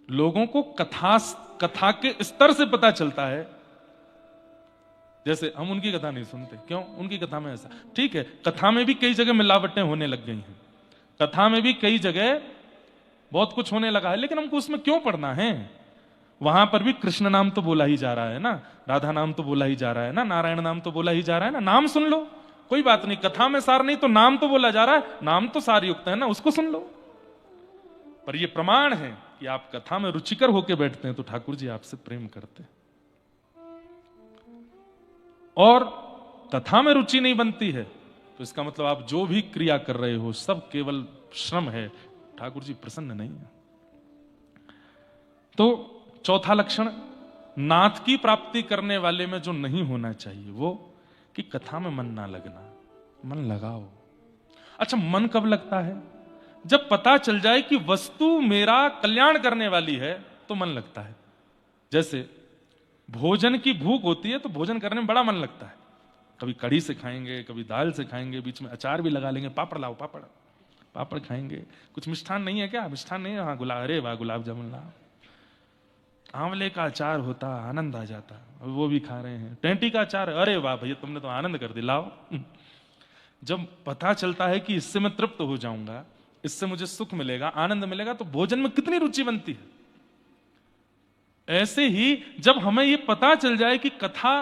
लोगों को कथा के स्तर से पता चलता है। जैसे हम उनकी कथा नहीं सुनते, क्यों? उनकी कथा में ऐसा, ठीक है, कथा में भी कई जगह मिलावटें होने लग गई हैं, कथा में भी कई जगह बहुत कुछ होने लगा है, लेकिन हमको उसमें क्यों पढ़ना है? वहां पर भी कृष्ण नाम तो बोला ही जा रहा है ना, राधा नाम तो बोला ही जा रहा है ना, नारायण नाम तो बोला ही जा रहा है ना, नाम सुन लो, कोई बात नहीं। कथा में सार नहीं तो नाम तो बोला जा रहा है, नाम तो सार युक्त है ना, उसको सुन लो। पर यह प्रमाण है कि आप कथा में रुचिकर होकर बैठते हैं तो ठाकुर जी आपसे प्रेम करते हैं। और कथा में रुचि नहीं बनती है तो इसका मतलब आप जो भी क्रिया कर रहे हो सब केवल श्रम है, ठाकुर जी प्रसन्न नहीं है। तो चौथा लक्षण नाथ की प्राप्ति करने वाले में जो नहीं होना चाहिए वो कि कथा में मन ना लगना। मन लगाओ। अच्छा, मन कब लगता है? जब पता चल जाए कि वस्तु मेरा कल्याण करने वाली है तो मन लगता है। जैसे भोजन की भूख होती है तो भोजन करने में बड़ा मन लगता है, कभी कढ़ी से खाएंगे, कभी दाल से खाएंगे, बीच में अचार भी लगा लेंगे, पापड़ लाओ, पापड़ खाएंगे। कुछ मिष्ठान नहीं है क्या? मिष्ठान नहीं है? हाँ, अरे वाह, गुलाब जामुन लाओ, आंवले का अचार होता, आनंद आ जाता, वो भी खा रहे हैं। टेंटी का अचार, अरे वाह भैया, तुमने तो आनंद कर दिलाओ। जब पता चलता है कि इससे मैं तृप्त हो जाऊंगा, इससे मुझे सुख मिलेगा, आनंद मिलेगा, तो भोजन में कितनी रुचि बनती है। ऐसे ही जब हमें यह पता चल जाए कि कथा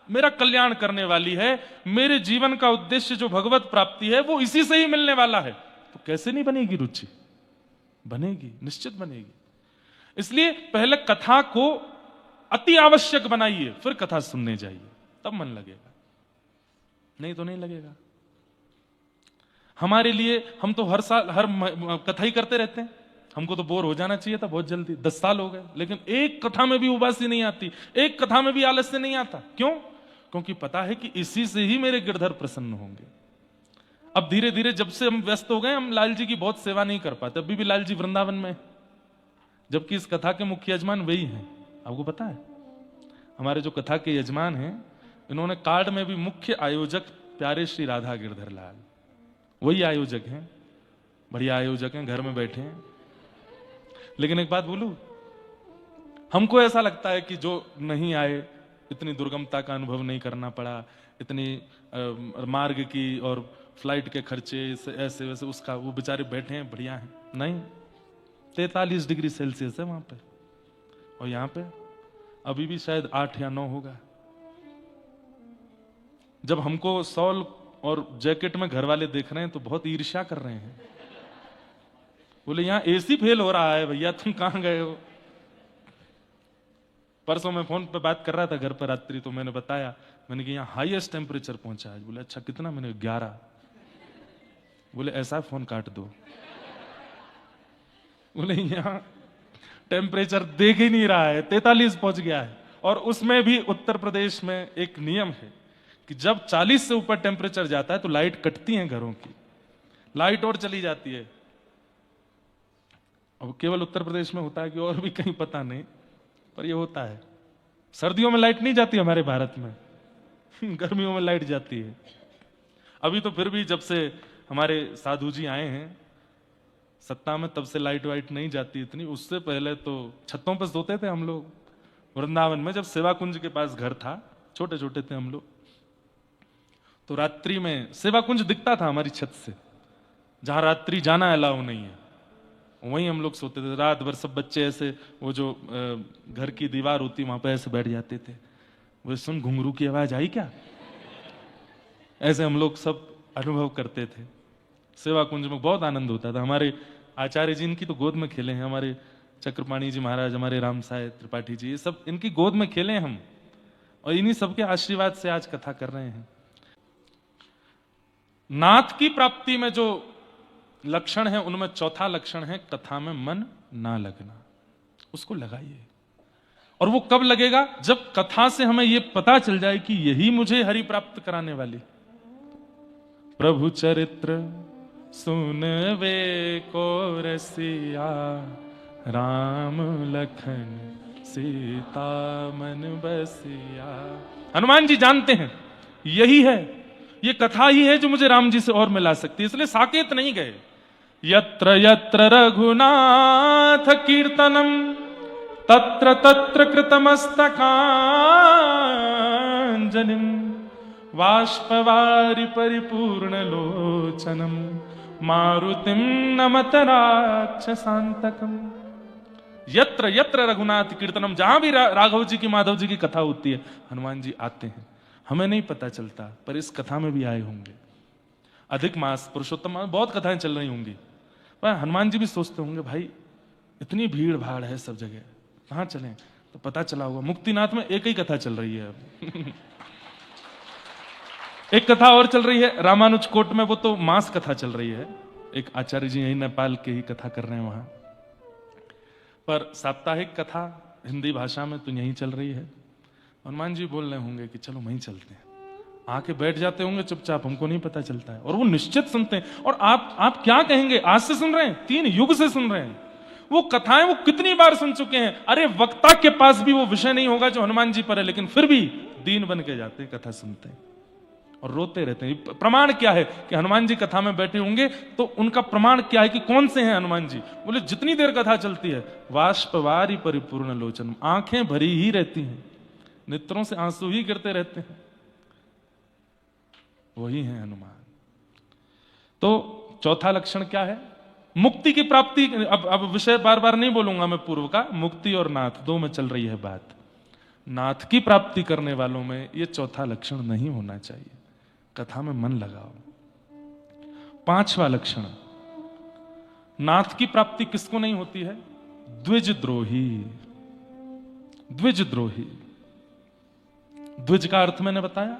मेरा कल्याण करने वाली है, मेरे जीवन का उद्देश्य जो भगवत प्राप्ति है वो इसी से ही मिलने वाला है, तो कैसे नहीं बनेगी रुचि? बनेगी, निश्चित बनेगी। इसलिए पहले कथा को अति आवश्यक बनाइए, फिर कथा सुनने जाइए, तब मन लगेगा, नहीं तो नहीं लगेगा। हमारे लिए हम तो हर साल हर कथा ही करते रहते हैं, हमको तो बोर हो जाना चाहिए था बहुत जल्दी। 10 साल हो गए, लेकिन एक कथा में भी उबासी नहीं आती, एक कथा में भी आलस्य नहीं आता। क्यों? क्योंकि पता है कि इसी से ही मेरे गिरधर प्रसन्न होंगे। अब धीरे धीरे जब से हम व्यस्त हो गए, हम लाल जी की बहुत सेवा नहीं कर पाते। अभी भी लाल जी वृंदावन में, जबकि इस कथा के मुख्य यजमान वही हैं। आपको पता है, हमारे जो कथा के यजमान हैं, इन्होंने कार्ड में भी मुख्य आयोजक प्यारे श्री राधा गिरधर लाल, वही आयोजक हैं, बढ़िया आयोजक हैं, घर में बैठे हैं। लेकिन एक बात बोलूं, हमको ऐसा लगता है कि जो नहीं आए, इतनी दुर्गमता का अनुभव नहीं करना पड़ा, इतनी मार्ग की और फ्लाइट के खर्चे ऐसे वैसे, उसका वो बेचारे बैठे हैं, बढ़िया हैं। नहीं, 43 डिग्री सेल्सियस है वहां पे, और यहां पे अभी भी शायद 8 या 9 होगा। जब हमको शॉल और जैकेट में घर वाले देख रहे हैं तो बहुत ईर्ष्या कर रहे हैं, बोले यहां एसी फेल हो रहा है भैया, तुम कहां गए हो? परसों मैं फोन पे बात कर रहा था घर पर रात्रि, तो मैंने बताया, मैंने कि यहाँ हाईएस्ट टेम्परेचर पहुंचा है। बोले अच्छा कितना? मैंने 11। बोले ऐसा फोन काट दो। बोले यहाँ टेम्परेचर देख ही नहीं रहा है, 43 पहुंच गया है। और उसमें भी उत्तर प्रदेश में एक नियम है कि जब 40 से ऊपर टेम्परेचर जाता है तो लाइट कटती है घरों की, लाइट और चली जाती है। अब केवल उत्तर प्रदेश में होता है कि और भी कहीं पता नहीं, पर ये होता है। सर्दियों में लाइट नहीं जाती हमारे भारत में, गर्मियों में लाइट जाती है। अभी तो फिर भी जब से हमारे साधु जी आए हैं सत्ता में, तब से लाइट वाइट नहीं जाती इतनी। उससे पहले तो छतों पर सोते थे हम लोग वृंदावन में, जब सेवा कुंज के पास घर था, छोटे छोटे थे हम लोग, तो रात्रि में सेवा कुंज दिखता था हमारी छत से। जहां रात्रि जाना अलाउ नहीं है वहीं हम लोग सोते थे। रात भर सब बच्चे ऐसे, वो जो घर की दीवार होती वहां पे ऐसे बैठ जाते थे। वो सुन, घुंघरू की आवाज आई क्या? ऐसे हम लोग सब अनुभव करते थे। सेवा कुंज में बहुत आनंद होता था। हमारे आचार्य जी इनकी तो गोद में खेले हैं, हमारे चक्रपाणी जी महाराज, हमारे राम साय त्रिपाठी जी, ये सब इनकी गोद में खेले हम, और इन्हीं सबके आशीर्वाद से आज कथा कर रहे हैं। नाथ की प्राप्ति में जो लक्षण है उनमें चौथा लक्षण है कथा में मन ना लगना। उसको लगाइए। और वो कब लगेगा? जब कथा से हमें यह पता चल जाए कि यही मुझे हरि प्राप्त कराने वाली। प्रभु चरित्र सुनवे को रसिया, राम लखन सीता मन बसिया। हनुमान जी जानते हैं यही है, ये कथा ही है जो मुझे राम जी से और मिला सकती है, इसलिए साकेत नहीं गए। यत्र यत्र रघुनाथ कीर्तनम तत्र तत्र कृतमस्तकाञ्जलिं बाष्पवारि परिपूर्णलोचनं मारुतिं नमत राक्षसान्तकम्। यत्र यत्र रघुनाथ कीर्तनम, जहां भी राघव जी की माधव जी की कथा होती है हनुमान जी आते हैं। हमें नहीं पता चलता पर इस कथा में भी आए होंगे। अधिक मास, पुरुषोत्तम मास, बहुत कथाएं चल रही होंगी, पर हनुमान जी भी सोचते होंगे भाई इतनी भीड़ भाड़ है सब जगह, कहां चलें? तो पता चला होगा मुक्तिनाथ में एक ही कथा चल रही है अब। एक कथा और चल रही है रामानुज कोट में, वो तो मास कथा चल रही है। एक आचार्य जी यही नेपाल के ही कथा कर रहे हैं वहां, पर साप्ताहिक कथा हिंदी भाषा में तो यही चल रही है। हनुमान जी बोल रहे होंगे कि चलो वहीं चलते हैं, आके बैठ जाते होंगे चुपचाप, हमको नहीं पता चलता है, और वो निश्चित सुनते हैं। और आप क्या कहेंगे, आज से सुन रहे हैं, 3 युग से सुन रहे हैं वो कथाएं, वो कितनी बार सुन चुके हैं। अरे वक्ता के पास भी वो विषय नहीं होगा जो हनुमान जी पर है, लेकिन फिर भी दीन बन के जाते हैं, कथा सुनते हैं और रोते रहते हैं। प्रमाण क्या है कि हनुमान जी कथा में बैठे होंगे, तो उनका प्रमाण क्या है कि कौन से हैं हनुमान जी? बोले जितनी देर कथा चलती है बाष्पवारि परिपूर्ण लोचन, आंखें भरी ही रहती हैं, नेत्रों से आंसू ही गिरते रहते हैं, वही है हनुमान। तो चौथा लक्षण क्या है? मुक्ति की प्राप्ति। अब विषय बार बार नहीं बोलूंगा मैं पूर्व का, मुक्ति और नाथ दो में चल रही है बात। नाथ की प्राप्ति करने वालों में यह चौथा लक्षण नहीं होना चाहिए। कथा में मन लगाओ। 5वां लक्षण, नाथ की प्राप्ति किसको नहीं होती है? द्विजद्रोही। द्विजद्रोही, द्विज का अर्थ मैंने बताया,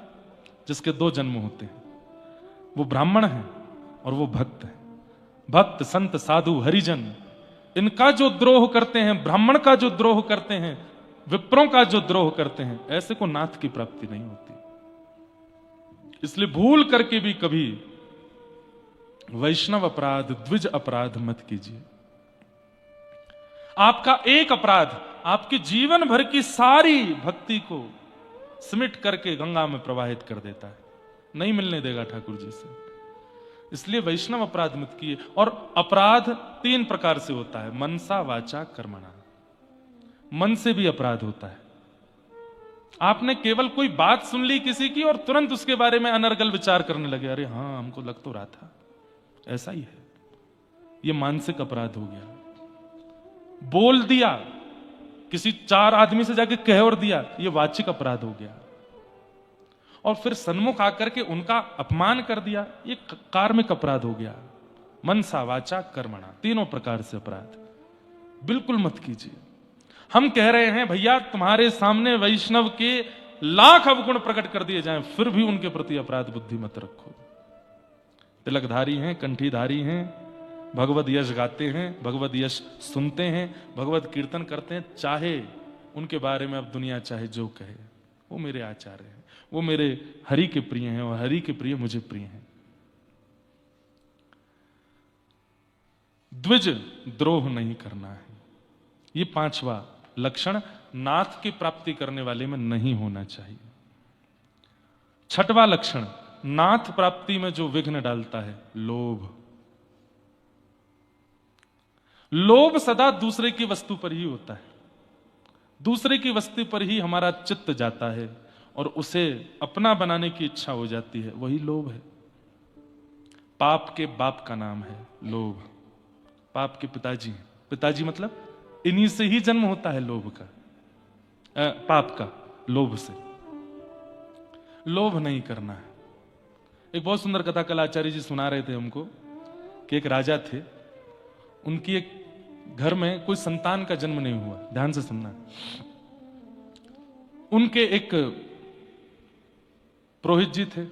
जिसके 2 जन्म होते हैं। वो ब्राह्मण है और वो भक्त है। भक्त, संत, साधु, हरिजन, इनका जो द्रोह करते हैं, ब्राह्मण का जो द्रोह करते हैं, विप्रों का जो द्रोह करते हैं, ऐसे को नाथ की प्राप्ति नहीं होती। इसलिए भूल करके भी कभी वैष्णव अपराध, द्विज अपराध मत कीजिए। आपका एक अपराध आपके जीवन भर की सारी भक्ति को सिमट करके गंगा में प्रवाहित कर देता है, नहीं मिलने देगा ठाकुर जी से। इसलिए वैष्णव अपराध मत किए। और अपराध 3 प्रकार से होता है, मनसा, वाचा, कर्मणा। मन से भी अपराध होता है। आपने केवल कोई बात सुन ली किसी की और तुरंत उसके बारे में अनर्गल विचार करने लगे, अरे हाँ हमको लग तो रहा था ऐसा ही है, यह मानसिक अपराध हो गया। बोल दिया, किसी 4 आदमी से जाके कह और दिया, यह वाचिक अपराध हो गया। और फिर सन्मुख आकर के उनका अपमान कर दिया, ये कार्मिक अपराध हो गया। मनसा, वाचा, कर्मणा, 3 प्रकार से अपराध बिल्कुल मत कीजिए। हम कह रहे हैं भैया तुम्हारे सामने वैष्णव के लाख अवगुण प्रकट कर दिए जाएं, फिर भी उनके प्रति अपराध बुद्धि मत रखो। तिलकधारी हैं, कंठीधारी हैं, भगवद यश गाते हैं, भगवद यश सुनते हैं, भगवद कीर्तन करते हैं, चाहे उनके बारे में अब दुनिया चाहे जो कहे, वो मेरे आचार्य हैं, वो मेरे हरि के प्रिय हैं और हरि के प्रिय मुझे प्रिय हैं। द्विज द्रोह नहीं करना है, ये 5वां लक्षण नाथ की प्राप्ति करने वाले में नहीं होना चाहिए। 6वां लक्षण, नाथ प्राप्ति में जो विघ्न डालता है, लोभ। लोभ सदा दूसरे की वस्तु पर ही होता है, दूसरे की वस्तु पर ही हमारा चित्त जाता है और उसे अपना बनाने की इच्छा हो जाती है, वही लोभ है। पाप के बाप का नाम है लोभ। पाप के पिताजी, पिताजी मतलब इन्हीं से ही जन्म होता है लोभ का, पाप का, लोभ से। लोभ नहीं करना है। एक बहुत सुंदर कथा कल आचार्य जी सुना रहे थे हमको कि एक राजा थे, उनकी एक घर में कोई संतान का जन्म नहीं हुआ। ध्यान से सुनना। उनके एक पुरोहित जी थे,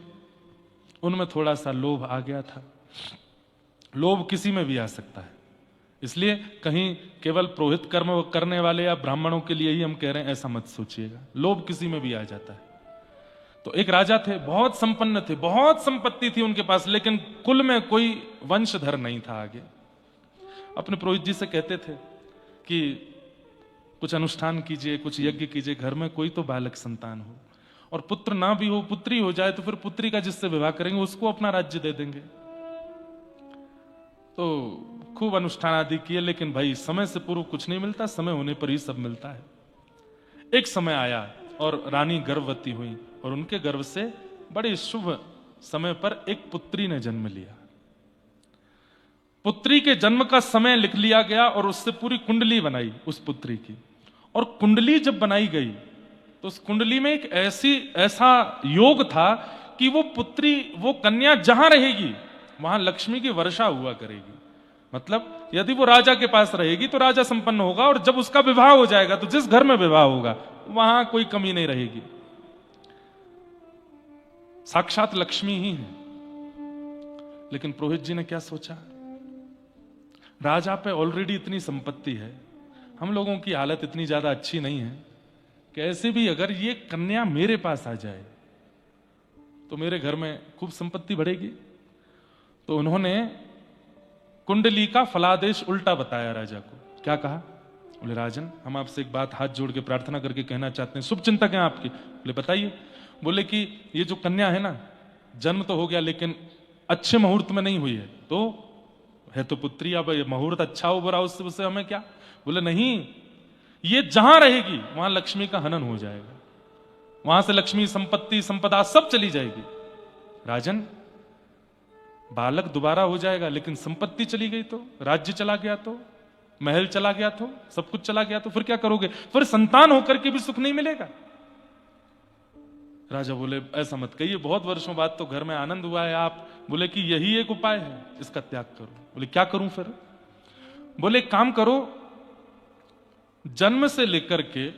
उनमें थोड़ा सा लोभ आ गया था। लोभ किसी में भी आ सकता है, इसलिए कहीं केवल पुरोहित कर्म करने वाले या ब्राह्मणों के लिए ही हम कह रहे हैं ऐसा मत सोचिएगा, लोभ किसी में भी आ जाता है। तो एक राजा थे, बहुत संपन्न थे, बहुत संपत्ति थी उनके पास, लेकिन कुल में कोई वंशधर नहीं था आगे। अपने पुरोहित जी से कहते थे कि कुछ अनुष्ठान कीजिए, कुछ यज्ञ कीजिए, घर में कोई तो बालक संतान हो, और पुत्र ना भी हो, पुत्री हो जाए तो फिर पुत्री का जिससे विवाह करेंगे उसको अपना राज्य दे देंगे। तो खूब अनुष्ठान आदि किए, लेकिन भाई समय से पूर्व कुछ नहीं मिलता, समय होने पर ही सब मिलता है। एक समय आया और रानी गर्भवती हुई और उनके गर्भ से बड़े शुभ समय पर एक पुत्री ने जन्म लिया। पुत्री के जन्म का समय लिख लिया गया और उससे पूरी कुंडली बनाई उस पुत्री की। और कुंडली जब बनाई गई तो उस कुंडली में एक ऐसा योग था कि वो पुत्री, वो कन्या जहां रहेगी वहां लक्ष्मी की वर्षा हुआ करेगी। मतलब यदि वो राजा के पास रहेगी तो राजा संपन्न होगा, और जब उसका विवाह हो जाएगा तो जिस घर में विवाह होगा वहां कोई कमी नहीं रहेगी। साक्षात लक्ष्मी ही है। लेकिन पुरोहित जी ने क्या सोचा, राजा पे ऑलरेडी इतनी संपत्ति है, हम लोगों की हालत इतनी ज्यादा अच्छी नहीं है, कैसे भी अगर ये कन्या मेरे पास आ जाए तो मेरे घर में खूब संपत्ति बढ़ेगी। तो उन्होंने कुंडली का फलादेश उल्टा बताया राजा को। क्या कहा? बोले राजन, हम आपसे एक बात हाथ जोड़ के प्रार्थना करके कहना चाहते हैं, शुभ चिंतक हैं आपकी। बोले बताइए। बोले कि ये जो कन्या है ना, जन्म तो हो गया लेकिन अच्छे मुहूर्त में नहीं हुई है, तो है तो पुत्री, अब ये मुहूर्त अच्छा हो बुरा उससे हमें क्या? बोले नहीं, ये जहां रहेगी वहां लक्ष्मी का हनन हो जाएगा, वहां से लक्ष्मी, संपत्ति, संपदा सब चली जाएगी। राजन, बालक दोबारा हो जाएगा लेकिन संपत्ति चली गई तो, राज्य चला गया तो, महल चला गया तो, सब कुछ चला गया तो फिर क्या करोगे? फिर संतान होकर के भी सुख नहीं मिलेगा। राजा बोले ऐसा मत कहिए, बहुत वर्षों बाद तो घर में आनंद हुआ है। आप बोले कि यही एक उपाय है, इसका त्याग करो। बोले क्या करूं फिर? बोले काम करो, जन्म से लेकर के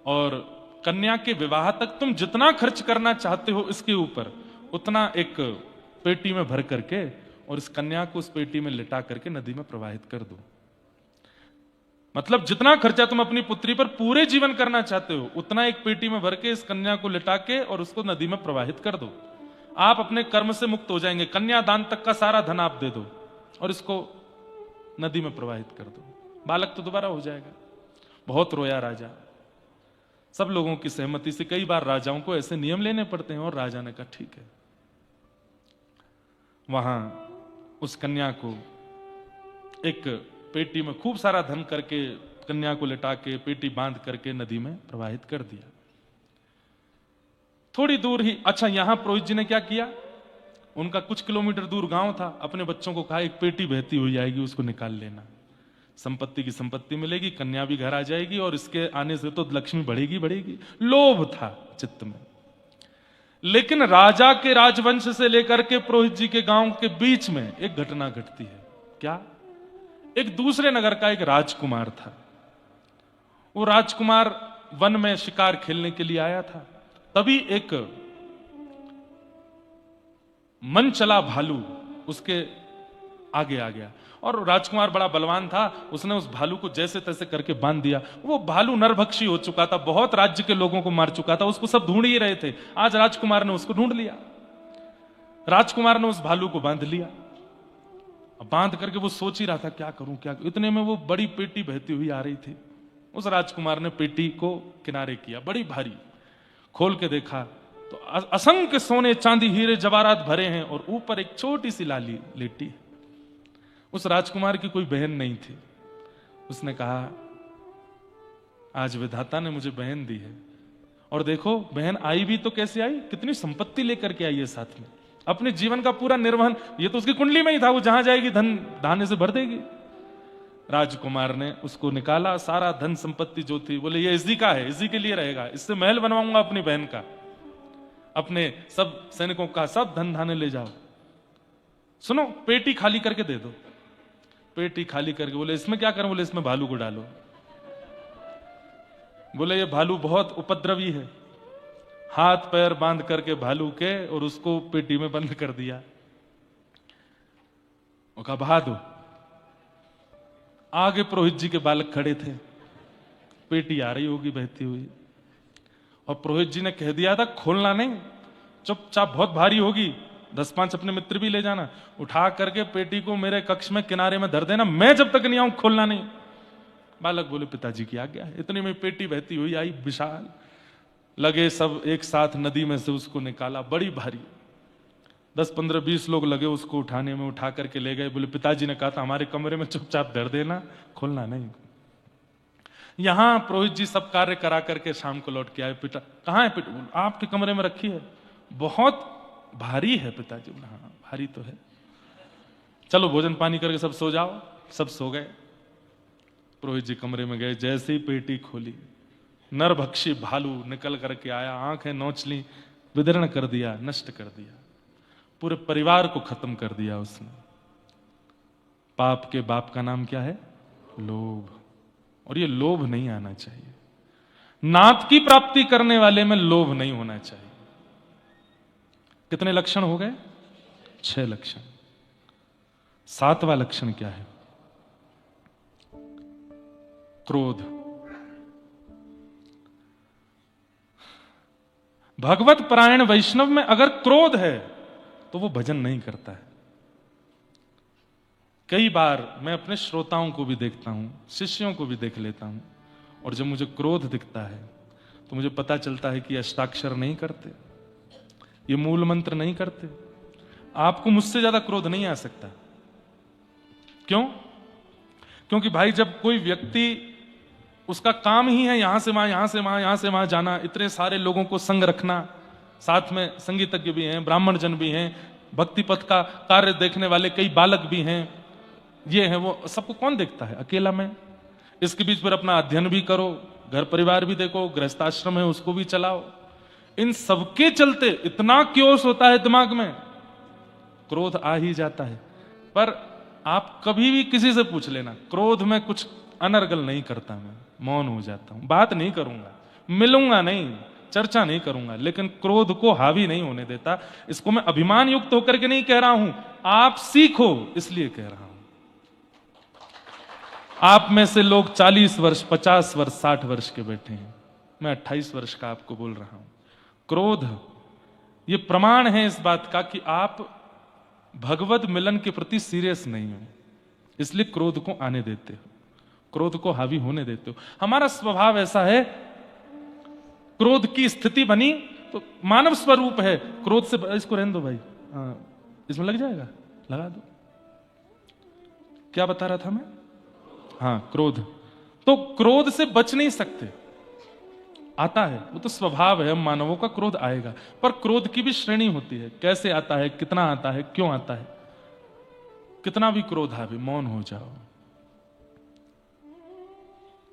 और कन्या के विवाह तक तुम जितना खर्च करना चाहते हो इसके ऊपर, उतना एक पेटी में भर करके और इस कन्या को उस पेटी में लिटा करके नदी में प्रवाहित कर दो। मतलब जितना खर्चा तुम अपनी पुत्री पर पूरे जीवन करना चाहते हो, उतना एक पेटी में भर के इस कन्या को लिटा के और उसको नदी में प्रवाहित कर दो। आप अपने कर्म से मुक्त हो जाएंगे, कन्यादान तक का सारा धन आप दे दो और इसको नदी में प्रवाहित कर दो, बालक तो दोबारा हो जाएगा। बहुत रोया राजा, सब लोगों की सहमति से। कई बार राजाओं को ऐसे नियम लेने पड़ते हैं और राजा ने कहा ठीक है। वहां उस कन्या को एक पेटी में खूब सारा धन करके, कन्या को लिटा के पेटी बांध करके नदी में प्रवाहित कर दिया। थोड़ी दूर ही, अच्छा यहां पुरोहित जी ने क्या किया, उनका कुछ किलोमीटर दूर गांव था, अपने बच्चों को कहा एक पेटी बहती हुई आएगी, उसको निकाल लेना, संपत्ति की संपत्ति मिलेगी, कन्या भी घर आ जाएगी और इसके आने से तो लक्ष्मी बढ़ेगी बढ़ेगी। लोभ था चित्त में। लेकिन राजा के राजवंश से लेकर के पुरोहित जी के गांव के बीच में एक घटना घटती है। क्या? एक दूसरे नगर का एक राजकुमार था। वो राजकुमार वन में शिकार खेलने के लिए आया था। तभी एक मन चला भालू उसके आगे आ गया और राजकुमार बड़ा बलवान था, उसने उस भालू को जैसे तैसे करके बांध दिया। वो भालू नरभक्षी हो चुका था, बहुत राज्य के लोगों को मार चुका था, उसको सब ढूंढ ही रहे थे। आज राजकुमार ने उसको ढूंढ लिया। राजकुमार ने उस भालू को बांध लिया। बांध करके वो सोच ही रहा था क्या करूं क्या करूं। इतने में वो बड़ी पेटी बहती हुई आ रही थी। उस राजकुमार ने पेटी को किनारे किया, बड़ी भारी, खोल के देखा तो असंख्य सोने चांदी हीरे जवाहरात भरे हैं और ऊपर एक छोटी सी लाली लेटी है। उस राजकुमार की कोई बहन नहीं थी। उसने कहा आज विधाता ने मुझे बहन दी है, और देखो बहन आई भी तो कैसे आई, कितनी संपत्ति लेकर के आई है साथ में, अपने जीवन का पूरा निर्वहन, ये तो उसकी कुंडली में ही था, वो जहां जाएगी धन धाने से भर देगी। राजकुमार ने उसको निकाला, सारा धन संपत्ति जो थी, बोले ये इसी का है, इसी के लिए रहेगा, इससे महल बनवाऊंगा अपनी बहन का, अपने सब सैनिकों का सब धन धाने ले जाओ। सुनो पेटी खाली करके दे दो। पेटी खाली करके बोले इसमें क्या करूं? बोले इसमें भालू को डालो। बोले ये भालू बहुत उपद्रवी है। हाथ पैर बांध करके भालू के और उसको पेटी में बंद कर दिया। वो कहा बहा दो। आगे पुरोहित जी के बालक खड़े थे, पेटी आ रही होगी बहती हुई, और पुरोहित जी ने कह दिया था खोलना नहीं, चुपचाप, बहुत भारी होगी, 10-5 अपने मित्र भी ले जाना, उठा करके पेटी को मेरे कक्ष में किनारे में धर देना, मैं जब तक नहीं आऊं खोलना नहीं। बालक बोले पिताजी की आज्ञा है। इतनी में पेटी बहती हुई आई विशाल, लगे सब एक साथ नदी में से उसको निकाला, बड़ी भारी। 10, 15, 20 लोग लगे उसको उठाने में, उठा करके ले गए। बोले पिताजी ने कहा था हमारे कमरे में चुपचाप धर देना, खोलना नहीं। यहां पुरोहित जी सब कार्य करा करके शाम को लौट के आए। पिता कहाँ है? पिता आपके कमरे में रखी है। बहुत भारी है पिताजी। बोला हाँ भारी तो है, चलो भोजन पानी करके सब सो जाओ। सब सो गए। पुरोहित जी कमरे में गए, जैसे ही पेटी खोली नरभक्षी भालू निकल करके आया, आंखें नोच ली, विदीर्ण कर दिया, नष्ट कर दिया, पूरे परिवार को खत्म कर दिया उसने। पाप के बाप का नाम क्या है? लोभ। और ये लोभ नहीं आना चाहिए। नाथ की प्राप्ति करने वाले में लोभ नहीं होना चाहिए। कितने लक्षण हो गए? 6 लक्षण। 7वां लक्षण क्या है? क्रोध। भगवत परायण वैष्णव में अगर क्रोध है तो वो भजन नहीं करता है। कई बार मैं अपने श्रोताओं को भी देखता हूं, शिष्यों को भी देख लेता हूं, और जब मुझे क्रोध दिखता है तो मुझे पता चलता है कि अष्टाक्षर नहीं करते, ये मूल मंत्र नहीं करते। आपको मुझसे ज्यादा क्रोध नहीं आ सकता। क्यों? क्योंकि भाई जब कोई व्यक्ति, उसका काम ही है यहां से वहां, यहां से वहां, यहां से वहां जाना, इतने सारे लोगों को संग रखना, साथ में संगीतज्ञ भी हैं, ब्राह्मण जन भी हैं, भक्ति पथ का कार्य देखने वाले कई बालक भी हैं, ये है वो, सबको कौन देखता है? अकेला मैं। इसके बीच पर अपना अध्ययन भी करो, घर परिवार भी देखो, गृहस्थाश्रम है उसको भी चलाओ। इन सबके चलते इतना क्योस होता है दिमाग में, क्रोध आ ही जाता है। पर आप कभी भी किसी से पूछ लेना, क्रोध में कुछ अनर्गल नहीं करता, मैं मौन हो जाता हूं, बात नहीं करूंगा, मिलूंगा नहीं, चर्चा नहीं करूंगा, लेकिन क्रोध को हावी नहीं होने देता। इसको मैं अभिमान युक्त होकर के नहीं कह रहा हूं, आप सीखो इसलिए कह रहा हूं। आप में से लोग 40 वर्ष, 50 वर्ष, 60 वर्ष के बैठे हैं, मैं 28 वर्ष का आपको बोल रहा हूं। क्रोध ये प्रमाण है इस बात का कि आप भगवत मिलन के प्रति सीरियस नहीं हो, इसलिए क्रोध को आने देते हो, क्रोध को हावी होने देते हो। हमारा स्वभाव ऐसा है, क्रोध की स्थिति बनी तो मानव स्वरूप है क्रोध से। इसको रहने दो भाई, इसमें लग जाएगा, लगा दो। क्या बता रहा था मैं? हाँ, क्रोध। तो क्रोध से बच नहीं सकते, आता है, वो तो स्वभाव है, हम मानवों का क्रोध आएगा। पर क्रोध की भी श्रेणी होती है, कैसे आता है, कितना आता है, क्यों आता है। कितना भी क्रोध हावी, मौन हो जाओ,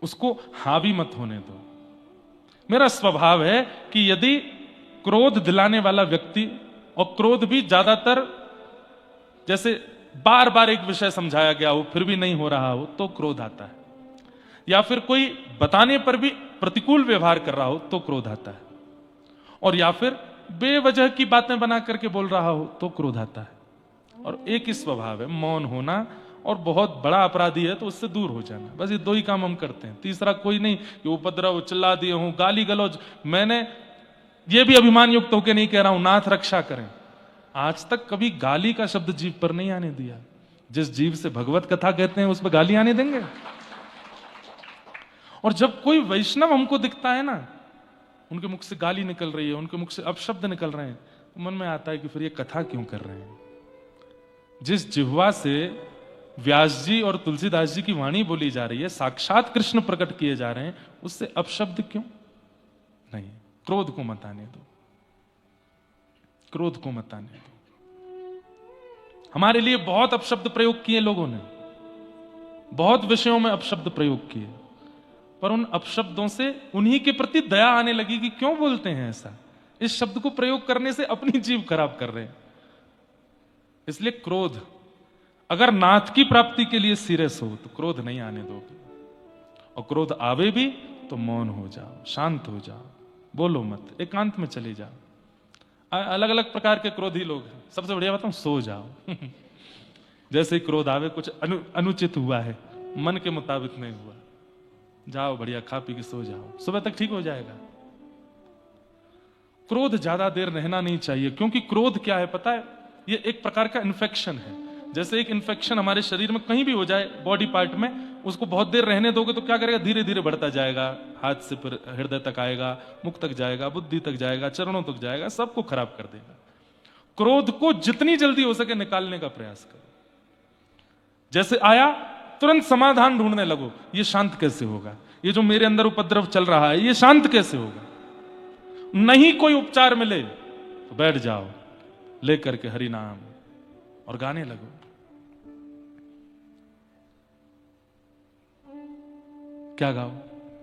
उसको हावी मत होने दो। मेरा स्वभाव है कि यदि क्रोध दिलाने वाला व्यक्ति, और क्रोध भी ज्यादातर जैसे बार बार एक विषय समझाया गया हो फिर भी नहीं हो रहा हो तो क्रोध आता है, या फिर कोई बताने पर भी प्रतिकूल व्यवहार कर रहा हो तो क्रोध आता है, और या फिर बेवजह की बातें बना करके बोल रहा हो तो क्रोध आता है। और एक ही स्वभाव है, मौन होना, और बहुत बड़ा अपराधी है तो उससे दूर हो जाना। बस ये 2 ही काम हम करते हैं, तीसरा कोई नहीं कि उपद्रव, चिल्ला दिए हूं, गाली गलौज। मैंने ये भी अभिमान युक्त होकर नहीं कह रहा हूं, नाथ रक्षा करें, आज तक कभी गाली का शब्द जीभ पर नहीं आने दिया। जिस जीभ से भगवत कथा कहते हैं उस पर गाली आने देंगे? और जब कोई वैष्णव हमको दिखता है ना, उनके मुख से गाली निकल रही है, उनके मुख से अपशब्द निकल रहे हैं, तो मन में आता है कि फिर ये कथा क्यों कर रहे हैं। जिस जिह्वा से व्यास जी और तुलसीदास जी की वाणी बोली जा रही है, साक्षात कृष्ण प्रकट किए जा रहे हैं, उससे अपशब्द क्यों नहीं। क्रोध को मत आने दो, क्रोध को मत आने दो। हमारे लिए बहुत अपशब्द प्रयोग किए लोगों ने, बहुत विषयों में अपशब्द प्रयोग किए, पर उन अपशब्दों से उन्हीं के प्रति दया आने लगी कि क्यों बोलते हैं ऐसा, इस शब्द को प्रयोग करने से अपनी जीव खराब कर रहे हैं। इसलिए क्रोध, अगर नाथ की प्राप्ति के लिए सीरियस हो तो क्रोध नहीं आने दोगे, और क्रोध आवे भी तो मौन हो जाओ, शांत हो जाओ, बोलो मत, एकांत में चले जाओ। अलग अलग प्रकार के क्रोधी लोग हैं, सबसे बढ़िया बताऊं, सो जाओ। जैसे ही क्रोध आवे, कुछ अनुचित हुआ है, मन के मुताबिक नहीं हुआ, जाओ बढ़िया खा पी के सो जाओ, सुबह तक ठीक हो जाएगा। क्रोध ज्यादा देर रहना नहीं चाहिए, क्योंकि क्रोध क्या है पता है, ये एक प्रकार का इन्फेक्शन है। जैसे एक इन्फेक्शन हमारे शरीर में कहीं भी हो जाए, बॉडी पार्ट में, उसको बहुत देर रहने दोगे तो क्या करेगा, धीरे धीरे बढ़ता जाएगा, हाथ से फिर हृदय तक आएगा, मुख तक जाएगा, बुद्धि तक जाएगा, चरणों तक जाएगा, सबको खराब कर देगा। क्रोध को जितनी जल्दी हो सके निकालने का प्रयास करो। जैसे आया तुरंत समाधान ढूंढने लगो, ये शांत कैसे होगा, ये जो मेरे अंदर उपद्रव चल रहा है ये शांत कैसे होगा। नहीं कोई उपचार मिले तो बैठ जाओ लेकर के हरि नाम और गाने लगो। क्या गाओ,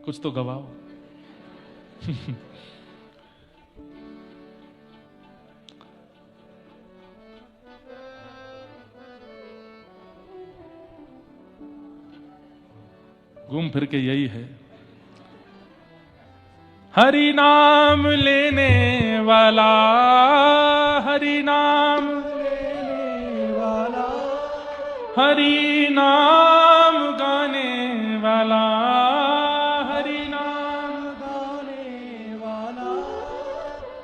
कुछ तो गवाओ। घूम फिर के यही है, हरि नाम लेने वाला, हरि नाम लेने वाला, हरि नाम गाने वाला, हरि नाम गाने वाला,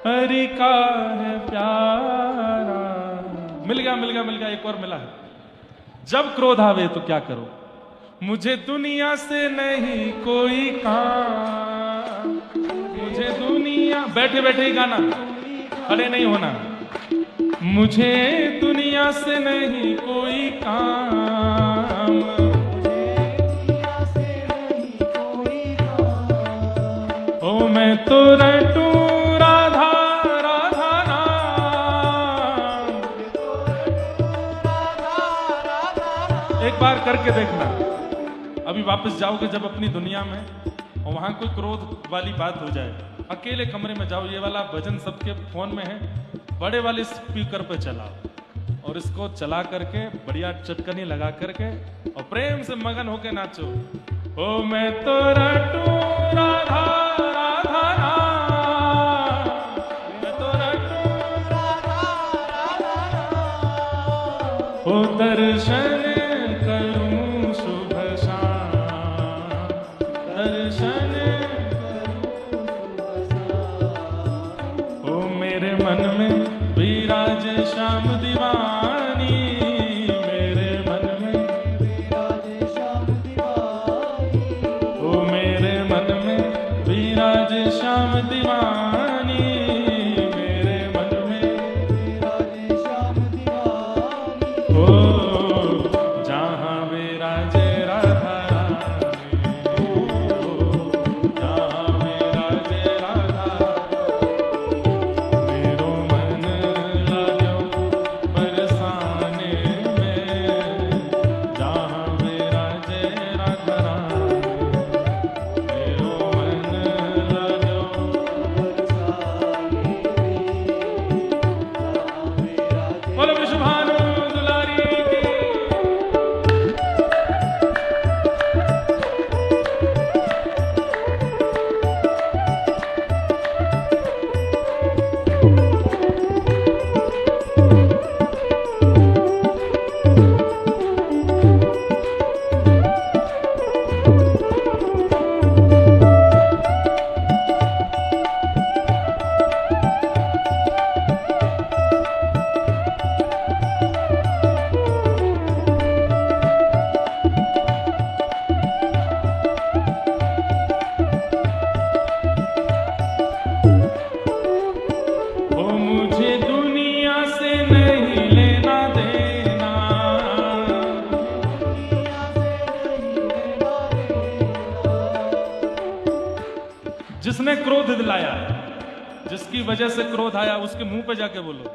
हरि का है प्यारा। मिल गया मिल गया मिल गया, एक और मिला है। जब क्रोध आवे तो क्या करो, मुझे दुनिया से नहीं कोई काम, मुझे दुनिया, बैठे बैठे ही गाना, खड़े नहीं होना। मुझे दुनिया से नहीं कोई काम, मुझे दुनिया से नहीं कोई काम। ओ मैं तो रटू राधा राधा नाम, एक बार करके देखना। अभी वापस जाओगे जब अपनी दुनिया में और वहां कोई क्रोध वाली बात हो जाए, अकेले कमरे में जाओ, ये वाला भजन सबके फोन में है, बड़े वाले स्पीकर पे चलाओ और इसको चला करके बढ़िया चटकनी लगा करके और प्रेम से मगन होके नाचो। ओ मैं तो रटू राधा राधा नाम, मैं तो रटू राधा राधा नाम, ओ दर्शन करूं सुबह शाम, दर्शन ओ मेरे मन में विराज श्याम दीवानी, मेरे मन में विराज श्याम दीवानी, ओ मेरे मन में विराज श्याम दीवानी, मेरे मन में विराज श्याम दीवानी। ओ जहां विराज राधा जिसने क्रोध दिलाया, जिसकी वजह से क्रोध आया, उसके मुंह पे जाके बोलो,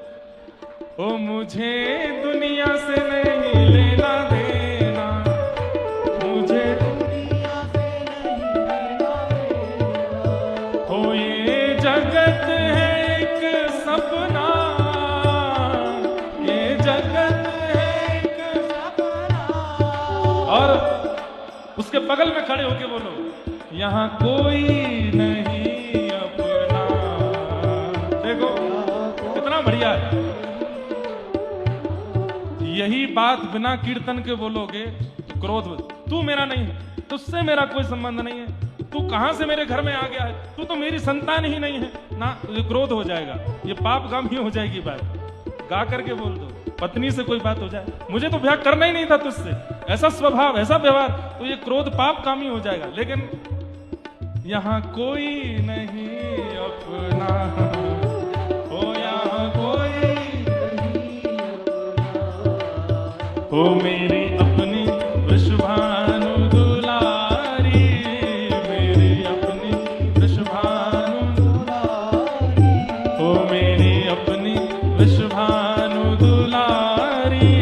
ओ मुझे दुनिया से नहीं लेना देना, मुझे दुनिया से नहीं लेना देना, ओ ये जगत है एक सपना, ये जगत है एक सपना। और उसके बगल में खड़े होके बोलो, यहाँ कोई नहीं अपना। देखो कितना बढ़िया है। यही बात बिना कीर्तन के बोलोगे तो क्रोध, तू मेरा नहीं है, तुझसे मेरा कोई संबंध नहीं है, तू कहां से मेरे घर में आ गया है, तू तो मेरी संतान ही नहीं है ना, तुझे क्रोध हो जाएगा, ये पाप गामी हो जाएगी बात। गा करके बोल दो, पत्नी से कोई बात हो जाए, मुझे तो ब्याह करना ही नहीं था तुझसे, ऐसा स्वभाव ऐसा व्यवहार, तो ये क्रोध पाप कामी हो जाएगा। लेकिन यहाँ कोई नहीं अपना, ओ यहाँ कोई हो मेरी अपनी वृषभानु दुलारी, मेरी अपनी वृषभानु दुलारी, हो मेरी अपनी वृषभानु दुलारी,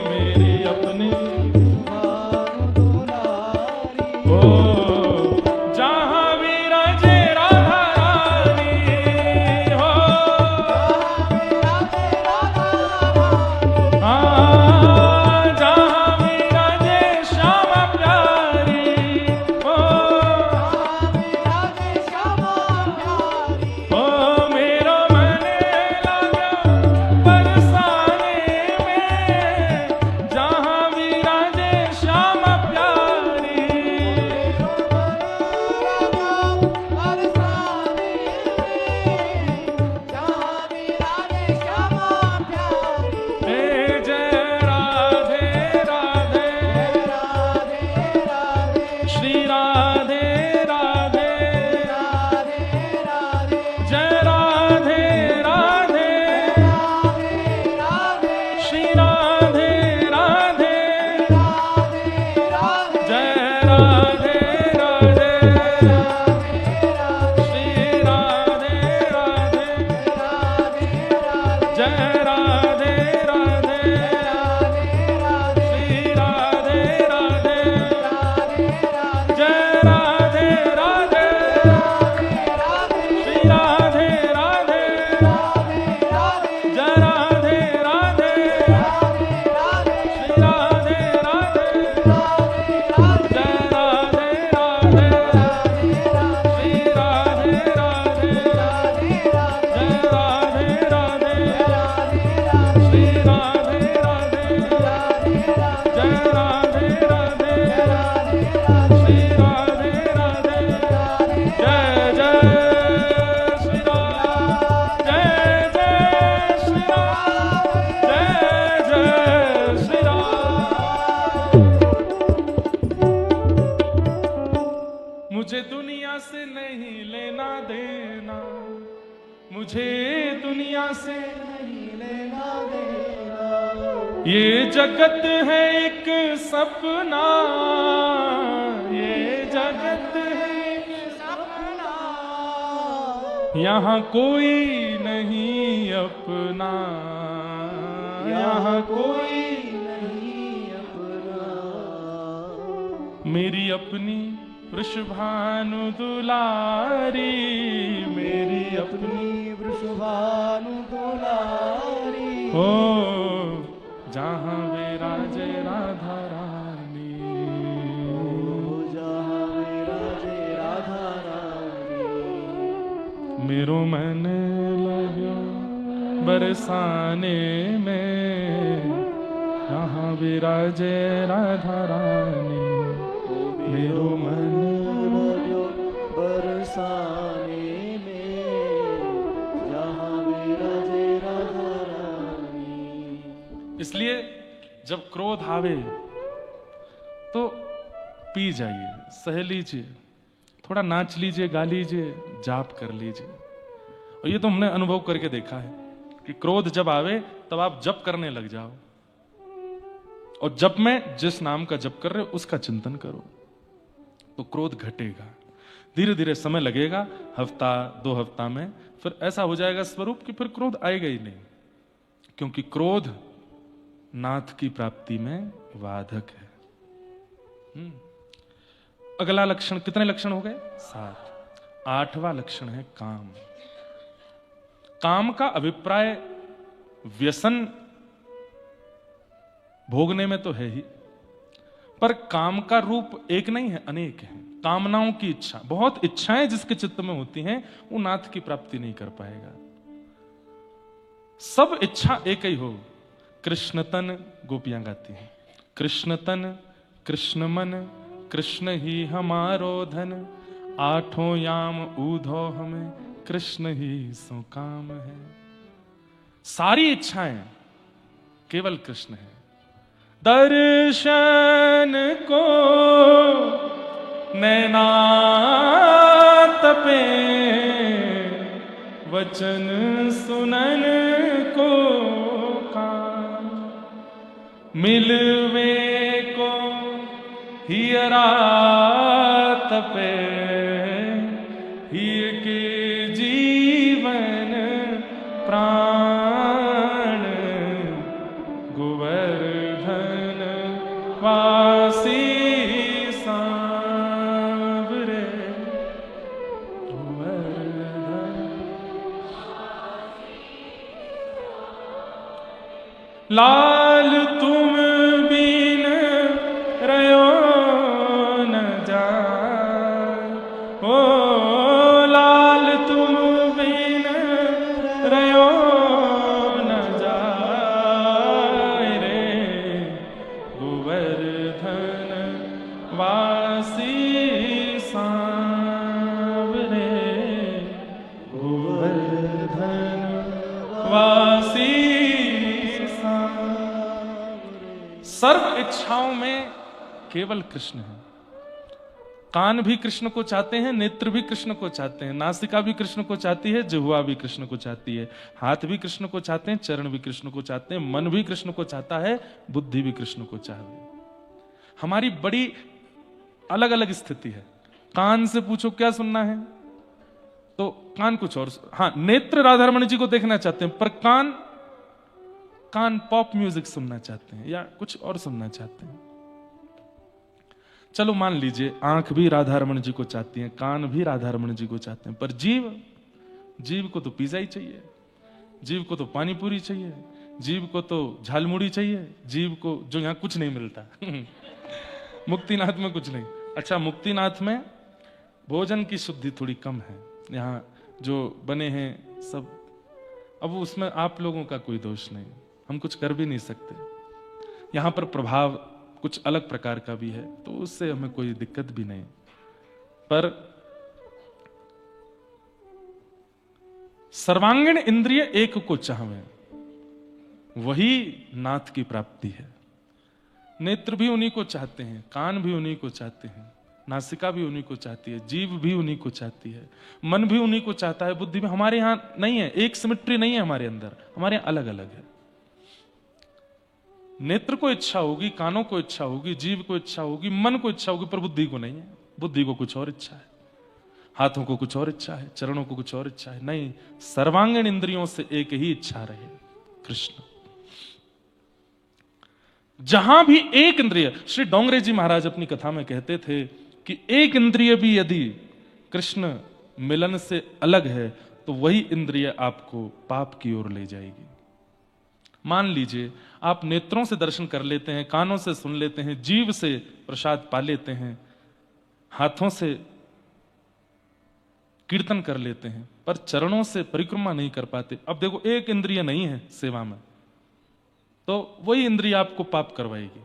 मेरी अपनी वृषभानु दुलारी, हो जहाँ विराजे राधा रानी, हो जहाँ विराजे श्याम प्यारी, हो हो मेरो मन लगा बरसाने में, जहाँ विराजे श्याम प्यारी, हे जय राधे राधे, श्री राधे राधे, जय राधे राधे, श्री राधे राधे, जय राधे राधे, श्री राधे राधे, जय राधे राधे, श्री राधे राधे, जय राधे राधे, श्री राधे राधे, जय राधे राधे, श्री राधे राधे, जय राधे राधे, श्री राधे राधे, जय राधे राधे, श्री राधे राधे, जय राधे राधे, श्री राधे राधे, जय जय श्री राम, जय जय श्री राम, जय जय श्री राम। मुझे दुनिया से नहीं लेना देना, मुझे दुनिया से नहीं लेना देना, ये जगत है एक सपना, ये जगत है एक सपना, यहाँ कोई नहीं अपना, यहाँ कोई नहीं अपना, मेरी अपनी वृषभानु दुलारी, मेरी अपनी वृषभानु दुलारी, हो जहाँ विराजे राधा रानी, जहाँ विराजे राधा रानी, मेरो मन लग्यो बरसाने में, यहाँ विराजे राधा रानी, मेरो मन लग्यो बरसाने में, जहाँ विराजे राधा रानी। इसलिए जब क्रोध आवे तो पी जाइए, सह लीजिए, थोड़ा नाच लीजिए, गा लीजिए, जाप कर लीजिए। और ये तो हमने अनुभव करके देखा है कि क्रोध जब आवे तब आप जप करने लग जाओ, और जप में जिस नाम का जप कर रहे हो उसका चिंतन करो तो क्रोध घटेगा। धीरे धीरे समय लगेगा, हफ्ता 2 हफ्ता में फिर ऐसा हो जाएगा स्वरूप कि फिर क्रोध आएगा ही नहीं, क्योंकि क्रोध नाथ की प्राप्ति में बाधक है। अगला लक्षण, कितने लक्षण हो गए? 7। 8वां लक्षण है काम। काम का अभिप्राय व्यसन भोगने में तो है ही, पर काम का रूप एक नहीं है, अनेक है। कामनाओं की इच्छा, बहुत इच्छाएं जिसके चित्त में होती हैं वो नाथ की प्राप्ति नहीं कर पाएगा। सब इच्छा एक ही हो। कृष्ण तन, गोपियां गाती हैं, कृष्ण तन कृष्ण मन, कृष्ण ही हमारो धन, आठों याम ऊधो हमें, कृष्ण ही सो काम है। सारी इच्छाएं केवल कृष्ण है। दर्शन को नैना तपे, वचन सुनन को कान। मिलवे को हियरा तपे, हिय के जीवन प्राण, गोवर्धन वासी सांवरे, गोवर्धन। लाल तुम बिन रयो न जाए, ओ लाल तुम बिन रयो न जाए रे, गोवर्धन वासी सांवरे, गोवर्धन वासी। सर्व इच्छाओं में केवल कृष्ण है। कान भी कृष्ण को चाहते हैं, नेत्र भी कृष्ण को चाहते हैं, नासिका भी कृष्ण को चाहती है, जिह्वा भी कृष्ण को चाहती है, हाथ भी कृष्ण को चाहते हैं, चरण भी कृष्ण को चाहते हैं, मन भी कृष्ण को चाहता है, बुद्धि भी कृष्ण को चाहती है। हमारी बड़ी अलग अलग स्थिति है। कान से पूछो क्या सुनना है, तो कान कुछ और, हाँ नेत्र राधा रमण जी को देखना चाहते हैं, पर कान पॉप म्यूजिक सुनना चाहते हैं या कुछ और सुनना चाहते हैं। चलो मान लीजिए आंख भी राधा रमण जी को चाहती है, कान भी राधा रमण जी को चाहते हैं, पर जीव को तो पिज्जा ही चाहिए, जीव को तो पानी पूरी चाहिए, जीव को तो झालमुड़ी चाहिए, जीव को जो यहां कुछ नहीं मिलता मुक्तिनाथ में कुछ नहीं। अच्छा, मुक्तिनाथ में भोजन की शुद्धि थोड़ी कम है, यहाँ जो बने हैं सब, अब उसमें आप लोगों का कोई दोष नहीं, हम कुछ कर भी नहीं सकते। यहां पर प्रभाव कुछ अलग प्रकार का भी है, तो उससे हमें कोई दिक्कत भी नहीं। पर सर्वांगीण इंद्रिय एक को चाहवे, वही नाथ की प्राप्ति है। नेत्र भी उन्हीं को चाहते हैं, कान भी उन्हीं को चाहते हैं, नासिका भी उन्हीं को चाहती है, जीभ भी उन्हीं को चाहती है, मन भी उन्हीं को चाहता है, बुद्धि भी। हमारे यहां नहीं है, एक सिमेट्री नहीं है हमारे अंदर, हमारे यहां अलग अलग है। नेत्र को इच्छा होगी, कानों को इच्छा होगी, जीव को इच्छा होगी, मन को इच्छा होगी, पर बुद्धि को नहीं है। बुद्धि को कुछ और इच्छा है, हाथों को कुछ और इच्छा है, चरणों को कुछ और इच्छा है। नहीं, सर्वांगीण इंद्रियों से एक ही इच्छा रहे, कृष्ण। जहां भी एक इंद्रिय, श्री डोंगरे जी महाराज अपनी कथा में कहते थे कि एक इंद्रिय भी यदि कृष्ण मिलन से अलग है तो वही इंद्रिय आपको पाप की ओर ले जाएगी। मान लीजिए आप नेत्रों से दर्शन कर लेते हैं, कानों से सुन लेते हैं, जीभ से प्रसाद पा लेते हैं, हाथों से कीर्तन कर लेते हैं, पर चरणों से परिक्रमा नहीं कर पाते। अब देखो एक इंद्रिय नहीं है सेवा में, तो वही इंद्रिय आपको पाप करवाएगी।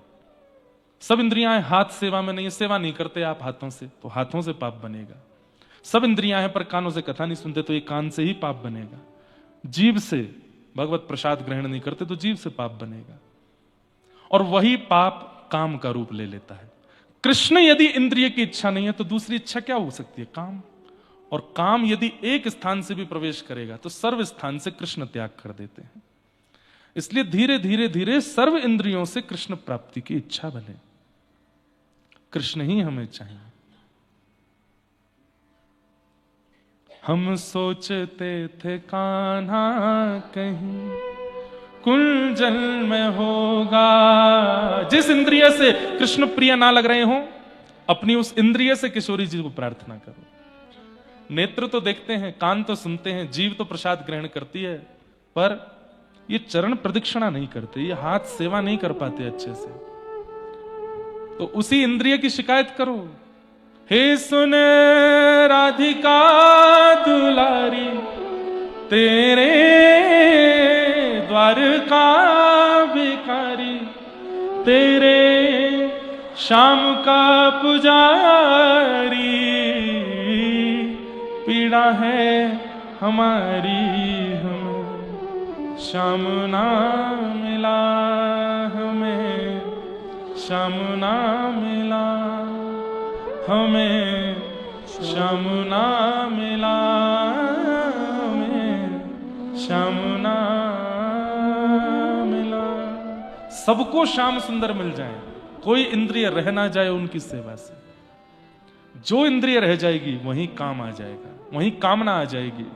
सब इंद्रियां हाथ सेवा में नहीं है, सेवा नहीं करते आप हाथों से, तो हाथों से पाप बनेगा। सब इंद्रियां हैं पर कानों से कथा नहीं सुनते, तो ये कान से ही पाप बनेगा। जीभ से भगवत प्रसाद ग्रहण नहीं करते तो जीभ से पाप बनेगा, और वही पाप काम का रूप ले लेता है। कृष्ण यदि इंद्रिय की इच्छा नहीं है तो दूसरी इच्छा क्या हो सकती है? काम। और काम यदि एक स्थान से भी प्रवेश करेगा तो सर्व स्थान से कृष्ण त्याग कर देते हैं। इसलिए धीरे धीरे धीरे सर्व इंद्रियों से कृष्ण प्राप्ति की इच्छा बने, कृष्ण ही हमें चाहिए। हम सोचते थे कान्हा कहीं कुंजल में होगा। जिस इंद्रिय से कृष्ण प्रिय ना लग रहे हो, अपनी उस इंद्रिय से किशोरी जी को प्रार्थना करो। नेत्र तो देखते हैं, कान तो सुनते हैं, जीभ तो प्रसाद ग्रहण करती है, पर ये चरण प्रदक्षिणा नहीं करते, ये हाथ सेवा नहीं कर पाते अच्छे से। तो उसी इंद्रिय की शिकायत करो। हे सुन राधिका दुलारी, तेरे द्वार का भिखारी, तेरे शाम का पुजारी, पीड़ा है हमारी हमें श्याम ना मिला, हमें श्याम ना मिला, हमें श्याम ना मिला, हमें श्याम ना मिला। सबको श्याम सुंदर मिल जाए, कोई इंद्रिय रह ना जाए उनकी सेवा से। जो इंद्रिय रह जाएगी वहीं काम आ जाएगा, वहीं कामना आ जाएगी,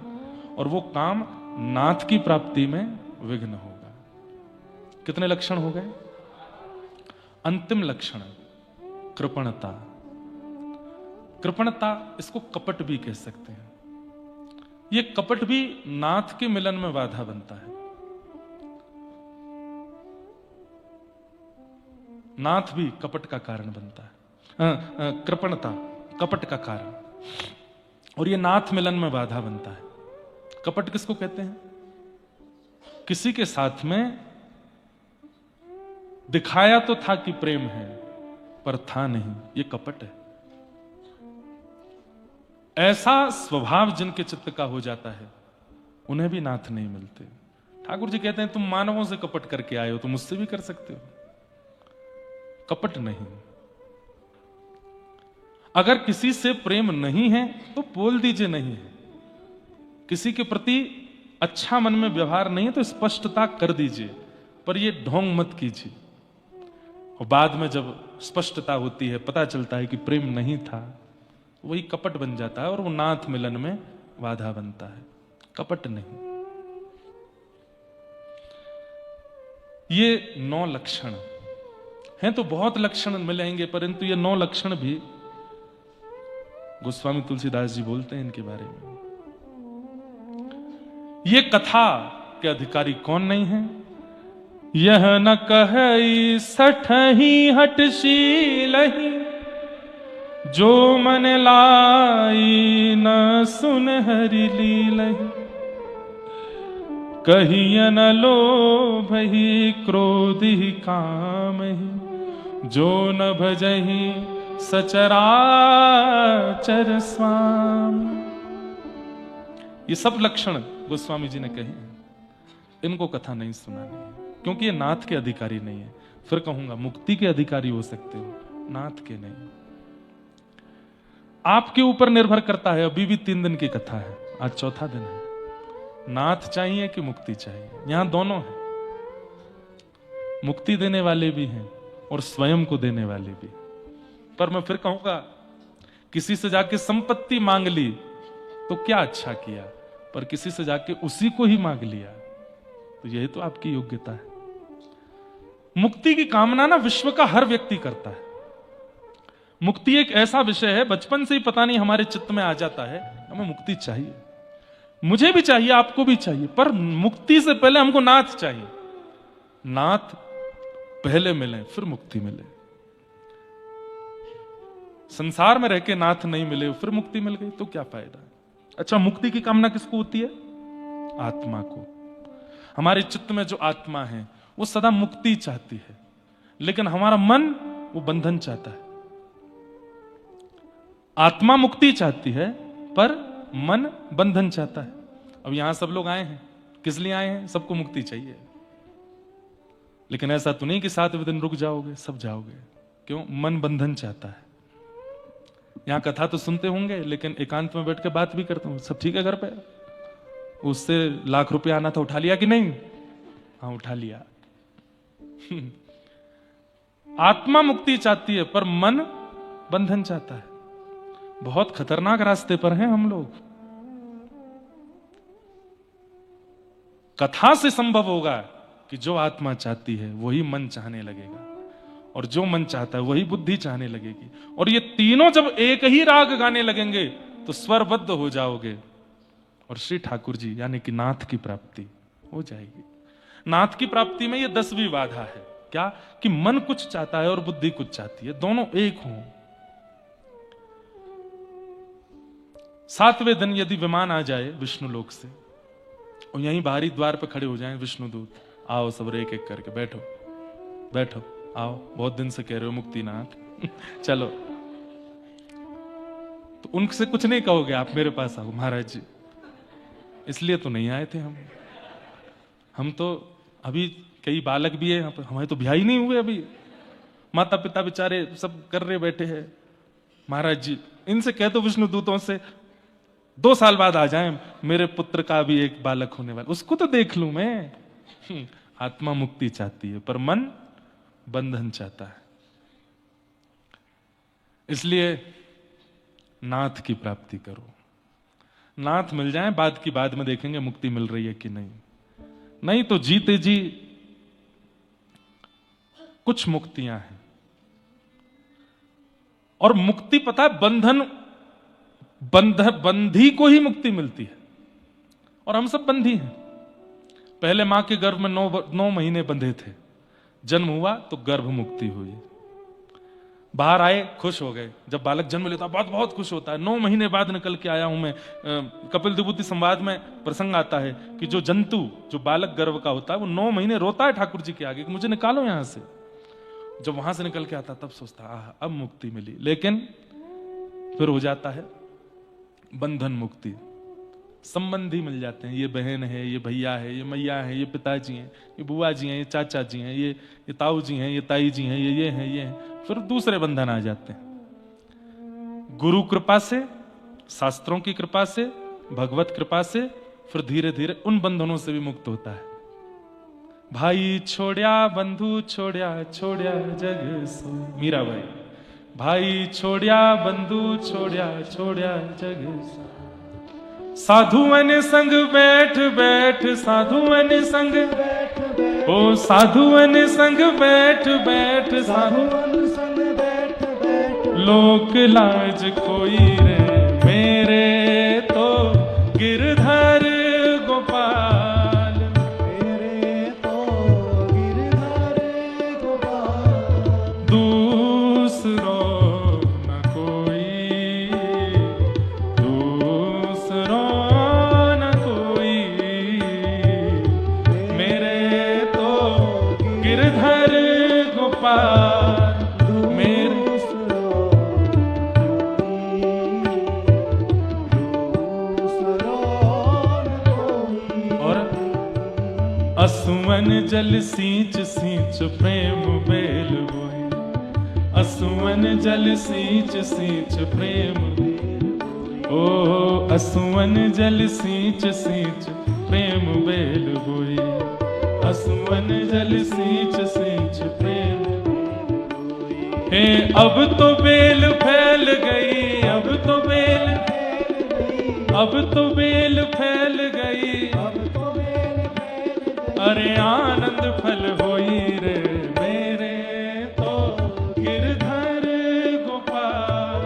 और वो काम नाथ की प्राप्ति में विघ्न होगा। कितने लक्षण हो गए? अंतिम लक्षण कृपणता। कृपणता, इसको कपट भी कह सकते हैं। ये कपट भी नाथ के मिलन में बाधा बनता है। नाथ भी कपट का कारण बनता है, कृपणता कपट का कारण, और ये नाथ मिलन में बाधा बनता है। कपट किसको कहते हैं? किसी के साथ में दिखाया तो था कि प्रेम है, पर था नहीं, ये कपट है। ऐसा स्वभाव जिनके चित्त का हो जाता है उन्हें भी नाथ नहीं मिलते। ठाकुर जी कहते हैं तुम मानवों से कपट करके आए हो तो मुझसे भी कर सकते हो। कपट नहीं। अगर किसी से प्रेम नहीं है तो बोल दीजिए नहीं है। किसी के प्रति अच्छा मन में व्यवहार नहीं है तो स्पष्टता कर दीजिए, पर ये ढोंग मत कीजिए। और बाद में जब स्पष्टता होती है, पता चलता है कि प्रेम नहीं था, वही कपट बन जाता है और वो नाथ मिलन में बाधा बनता है। कपट नहीं। ये 9 लक्षण हैं, तो बहुत लक्षण मिलेंगे, परंतु ये 9 लक्षण भी गोस्वामी तुलसीदास जी बोलते हैं इनके बारे में। ये कथा के अधिकारी कौन नहीं है? यह न कहई सठही हटशीलहि, जो मन लाई न सुन हरि लीलहि। कहिय न लोभहि क्रोधि कामहि, जो न भजहि सचराचर स्वामी। ये सब लक्षण गोस्वामी जी ने कहे हैं, इनको कथा नहीं सुनानी है, क्योंकि ये नाथ के अधिकारी नहीं है। फिर कहूंगा मुक्ति के अधिकारी हो सकते हो, नाथ के नहीं। आपके ऊपर निर्भर करता है। अभी भी 3 दिन की कथा है, आज चौथा दिन है। नाथ चाहिए कि मुक्ति चाहिए? यहां दोनों है, मुक्ति देने वाले भी हैं और स्वयं को देने वाले भी। पर मैं फिर कहूंगा, किसी से जाके संपत्ति मांग ली तो क्या अच्छा किया, पर किसी से जाके उसी को ही मांग लिया तो यही तो आपकी योग्यता है। मुक्ति की कामना ना विश्व का हर व्यक्ति करता है। मुक्ति एक ऐसा विषय है, बचपन से ही पता नहीं हमारे चित्त में आ जाता है, हमें मुक्ति चाहिए। मुझे भी चाहिए, आपको भी चाहिए, पर मुक्ति से पहले हमको नाथ चाहिए। नाथ पहले मिले फिर मुक्ति मिले। संसार में रह के नाथ नहीं मिले फिर मुक्ति मिल गई तो क्या फायदा। अच्छा, मुक्ति की कामना किसको होती है? आत्मा को। हमारे चित्त में जो आत्मा है वो सदा मुक्ति चाहती है, लेकिन हमारा मन वो बंधन चाहता है। आत्मा मुक्ति चाहती है पर मन बंधन चाहता है। अब यहां सब लोग आए हैं, किस लिए आए हैं? सबको मुक्ति चाहिए, लेकिन ऐसा तो नहीं कि 7वें दिन रुक जाओगे, सब जाओगे। क्यों? मन बंधन चाहता है। यहां कथा तो सुनते होंगे, लेकिन एकांत में बैठ के बात भी करते हो। सब ठीक है घर पे? उससे लाख रुपए आना था, उठा लिया कि नहीं? हाँ, उठा लिया। आत्मा मुक्ति चाहती है पर मन बंधन चाहता है। बहुत खतरनाक रास्ते पर हैं हम लोग। कथा से संभव होगा कि जो आत्मा चाहती है वही मन चाहने लगेगा, और जो मन चाहता है वही बुद्धि चाहने लगेगी, और ये तीनों जब एक ही राग गाने लगेंगे तो स्वरबद्ध हो जाओगे, और श्री ठाकुर जी यानी कि नाथ की प्राप्ति हो जाएगी। नाथ की प्राप्ति में ये 10वीं बाधा है। क्या? कि मन कुछ चाहता है और बुद्धि कुछ चाहती है, दोनों एक हों। 7वें दिन यदि विमान आ जाए विष्णु लोक से और यहीं बाहरी द्वार पे खड़े हो जाएं विष्णुदूत, आओ सब एक एक करके बैठो बैठो, आओ, बहुत दिन से कह रहे हो मुक्तिनाथ चलो, तो उनसे कुछ नहीं कहोगे, आप मेरे पास आओ महाराज जी। इसलिए तो नहीं आए थे हम तो अभी कई बालक भी है, हमारे तो ब्याह ही नहीं हुए अभी, माता पिता बेचारे सब कर रहे बैठे हैं। महाराज जी इनसे कह दो विष्णु दूतों से 2 साल बाद आ जाएं, मेरे पुत्र का भी एक बालक होने वाला, उसको तो देख लूं मैं। आत्मा मुक्ति चाहती है पर मन बंधन चाहता है। इसलिए नाथ की प्राप्ति करो। नाथ मिल जाए, बाद की बाद में देखेंगे मुक्ति मिल रही है कि नहीं। नहीं तो जीते जी कुछ मुक्तियां हैं, और मुक्ति पता है बंधी को ही मुक्ति मिलती है, और हम सब बंधी हैं। पहले मां के गर्भ में 9 महीने बंधे थे, जन्म हुआ तो गर्भ मुक्ति हुई, बाहर आए खुश हो गए। जब बालक जन्म लेता बहुत बहुत खुश होता है। 9 महीने बाद निकल के आया हूं मैं। कपिल विभूति संवाद में प्रसंग आता है कि जो जंतु, जो बालक गर्भ का होता है, वो 9 महीने रोता है ठाकुर जी के आगे कि मुझे निकालो यहां से। जब वहां से निकल के आता तब सोचता आह अब मुक्ति मिली। लेकिन फिर हो जाता है बंधन मुक्ति। संबंधी मिल जाते हैं, ये बहन है, ये भैया है, ये मैया है, ये पिताजी हैं, ये बुआ जी हैं, ये चाचा जी हैं, ये ताऊ जी हैं, ये ताई जी हैं, ये हैं, ये हैं। फिर दूसरे बंधन आ जाते हैं। गुरु कृपा से, शास्त्रों की कृपा से, भगवत कृपा से फिर धीरे धीरे उन बंधनों से भी मुक्त होता है। भाई छोड़या बंधु छोड़या, छोड़या जग सो, मीरा भाई छोड़या बंधु छोड़या, छोड़या जग सो। साधुवन संग बैठ बैठ, साधुवन संग बैठ बैठ, ओ साधुवन संग बैठ बैठ, साधुवन संग बैठ बैठ, लोक लाज कोई रे मेरे तो गिरधर गोपाल, मेरे तो गिरधर गोपाल, दूसरो न कोई, दूसरो न कोई, मेरे तो गिरधर गोपाल, मेरे और असुवन जल सींच सींच प्रेम बेल बोए, असुवन जल सींच सींच प्रेम, ओ असुवन जल सींच सींच प्रेम बेल बोए, असुवन जल सींच सींच प्रेम। हे अब तो बेल फैल गई, अब तो बेल, अब तो बेल फैल गई, अरे आनंद फल होई रे मेरे तो गिरधर गोपाल,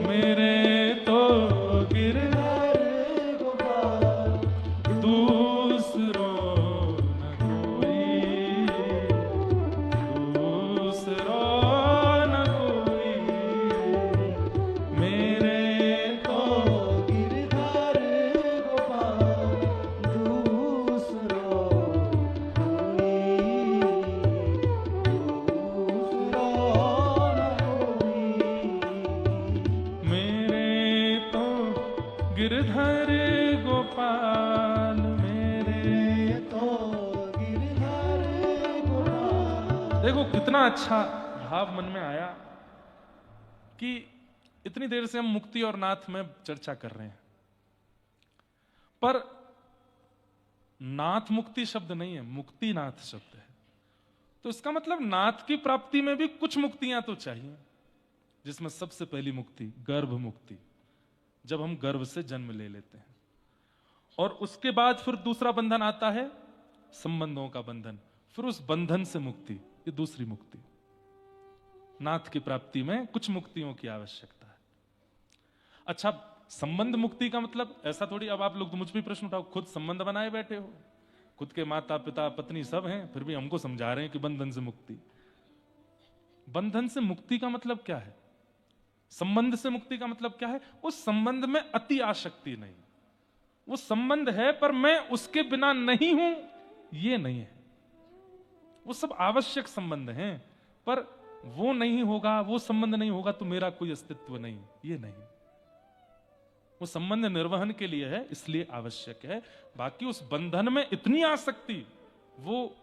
मेरे तो गिरधर गोपाल, दूसरो न कोई, दूसरो न कोई, मेरे तो गिरधर गोपाल, दूसरो मेरे तो गिरधर गोपाल, मेरे तो गिरधर गोपाल। देखो कितना अच्छा भाव मन में आया कि इतनी देर से हम मुक्ति और नाथ में चर्चा कर रहे हैं, पर नाथ मुक्ति शब्द नहीं है, मुक्ति नाथ शब्द है। तो इसका मतलब नाथ की प्राप्ति में भी कुछ मुक्तियां तो चाहिए, जिसमें सबसे पहली मुक्ति गर्भ मुक्ति, जब हम गर्भ से जन्म ले लेते हैं। और उसके बाद फिर दूसरा बंधन आता है संबंधों का बंधन, फिर उस बंधन से मुक्ति, ये दूसरी मुक्ति। नाथ की प्राप्ति में कुछ मुक्तियों की आवश्यकता है। अच्छा, संबंध मुक्ति का मतलब ऐसा थोड़ी, अब आप लोग तो मुझ पे प्रश्न उठाओ, खुद संबंध बनाए बैठे हो, खुद के माता पिता पत्नी सब हैं, फिर भी हमको समझा रहे हैं कि बंधन से मुक्ति। बंधन से मुक्ति का मतलब क्या है? संबंध से मुक्ति का मतलब क्या है? उस संबंध में अति आसक्ति नहीं, वो संबंध है पर मैं उसके बिना नहीं हूं, ये नहीं है। वो सब आवश्यक संबंध हैं, पर वो नहीं होगा, वो संबंध नहीं होगा तो मेरा कोई अस्तित्व नहीं, ये नहीं। वो संबंध निर्वहन के लिए है, इसलिए आवश्यक है। बाकी उस बंधन में इतनी आसक्ति, वो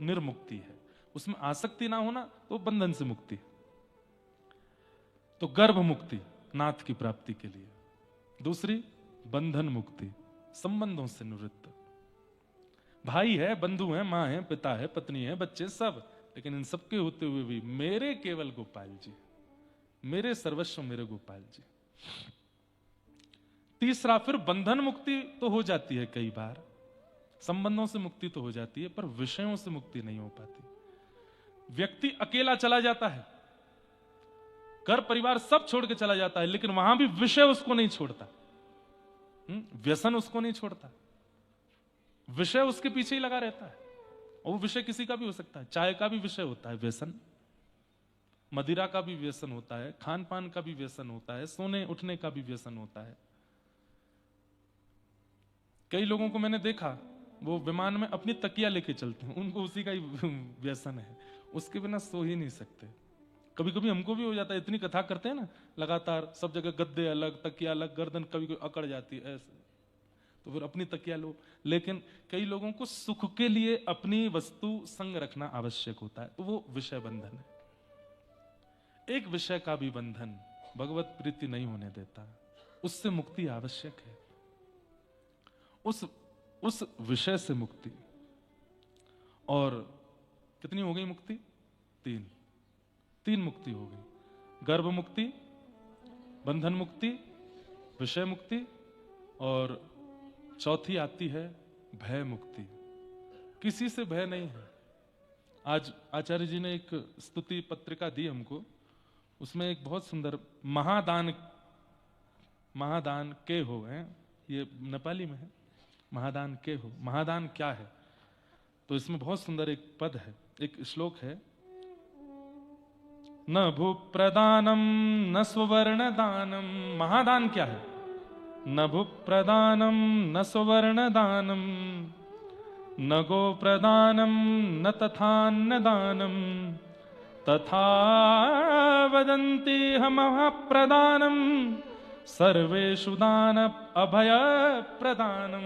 निर्मुक्ति है। उसमें आसक्ति ना होना तो बंधन से मुक्ति। तो गर्भ मुक्ति नाथ की प्राप्ति के लिए, दूसरी बंधन मुक्ति संबंधों से निवृत्त। भाई है, बंधु है, मां है, पिता है, पत्नी है, बच्चे सब, लेकिन इन सबके होते हुए भी मेरे केवल गोपाल जी, मेरे सर्वस्व मेरे गोपाल जी। तीसरा, फिर बंधन मुक्ति तो हो जाती है, कई बार संबंधों से मुक्ति तो हो जाती है, पर विषयों से मुक्ति नहीं हो पाती। व्यक्ति अकेला चला जाता है, घर परिवार सब छोड़ के चला जाता है, लेकिन वहां भी विषय उसको नहीं छोड़ता, व्यसन उसको नहीं छोड़ता, विषय उसके पीछे ही लगा रहता है। और वो विषय किसी का भी हो सकता है, चाय का भी विषय होता है व्यसन, मदिरा का भी व्यसन होता है, खान पान का भी व्यसन होता है, सोने उठने का भी व्यसन होता है। कई लोगों को मैंने देखा, वो विमान में अपनी तकिया लेके चलते हैं, उनको उसी का ही व्यसन है, उसके बिना सो ही नहीं सकते। कभी कभी हमको भी हो जाता है, इतनी कथा करते हैं ना लगातार, सब जगह गद्दे अलग, तकिया अलग, गर्दन कभी कोई अकड़ जाती है ऐसे, तो फिर अपनी तकिया लो। लेकिन कई लोगों को सुख के लिए अपनी वस्तु संग रखना आवश्यक होता है, तो वो विषय बंधन है। एक विषय का भी बंधन भगवत प्रीति नहीं होने देता, उससे मुक्ति आवश्यक है। उस विषय से मुक्ति। और कितनी हो गई मुक्ति? तीन मुक्ति हो गई। गर्भ मुक्ति, बंधन मुक्ति, विषय मुक्ति, और चौथी आती है भय मुक्ति। किसी से भय नहीं है। आज आचार्य जी ने एक स्तुति पत्रिका दी हमको, उसमें एक बहुत सुंदर महादान के हो है, ये नेपाली में है, महादान के हो। महादान क्या है? तो इसमें बहुत सुंदर एक पद है, एक श्लोक है, न भू प्रदानम न स्वर्ण दानम। महादान क्या है? न भू प्रदानम न स्वर्ण दानम, न गो प्रदानम न तथान्न दानम, तथा वदन्ति हम प्रदानम सर्वेषु दान अभय प्रदानम।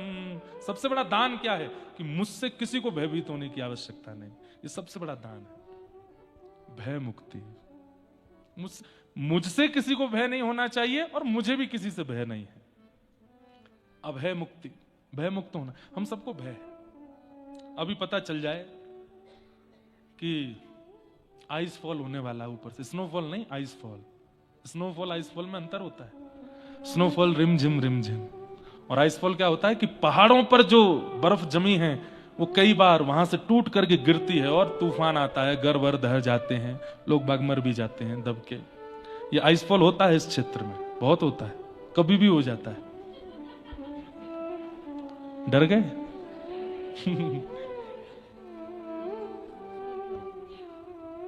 सबसे बड़ा दान क्या है? कि मुझसे किसी को भयभीत होने की आवश्यकता नहीं, ये सबसे बड़ा दान है, भय मुक्ति। मुझसे किसी को भय नहीं होना चाहिए और मुझे भी किसी से भय नहीं है। अभय मुक्ति, भय मुक्त होना। हम सबको भय है। अभी पता चल जाए कि आइस फॉल होने वाला, ऊपर से स्नोफॉल नहीं, ice fall. Snowfall ice fall में अंतर होता है। स्नोफॉल रिमझिम रिमझिम, और आइस फॉल क्या होता है कि पहाड़ों पर जो बर्फ जमी है वो कई बार वहां से टूट करके गिरती है और तूफान आता है, घर वर ढह जाते हैं, लोग बाग मर भी जाते हैं दब के। ये आइस फॉल होता है इस क्षेत्र में, बहुत होता है, कभी भी हो जाता है। डर गए?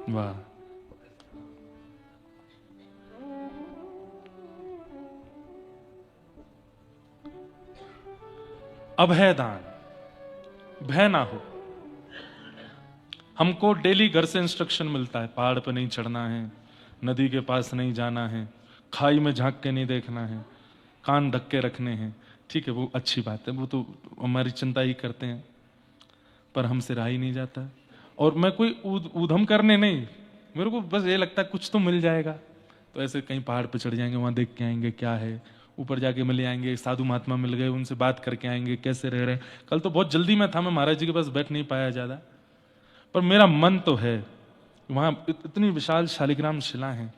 वाह। अभय दान, भय ना हो। हमको डेली घर से इंस्ट्रक्शन मिलता है, पहाड़ पर नहीं चढ़ना है, नदी के पास नहीं जाना है, खाई में झांक के नहीं देखना है, कान ढक के रखने हैं। ठीक है, वो अच्छी बात है, वो तो हमारी चिंता ही करते हैं, पर हमसे रहा ही नहीं जाता। और मैं कोई ऊधम करने नहीं, मेरे को बस ये लगता है कुछ तो मिल जाएगा, तो ऐसे कहीं पहाड़ पे चढ़ जाएंगे, वहां देख के आएंगे क्या है, ऊपर जाके मिल आएंगे, साधु महात्मा मिल गए, उनसे बात करके आएंगे कैसे रह रहे हैं। कल तो बहुत जल्दी में था, मैं महाराज जी के पास बैठ नहीं पाया ज्यादा, पर मेरा मन तो है। वहां इतनी विशाल शालिग्राम शिला है,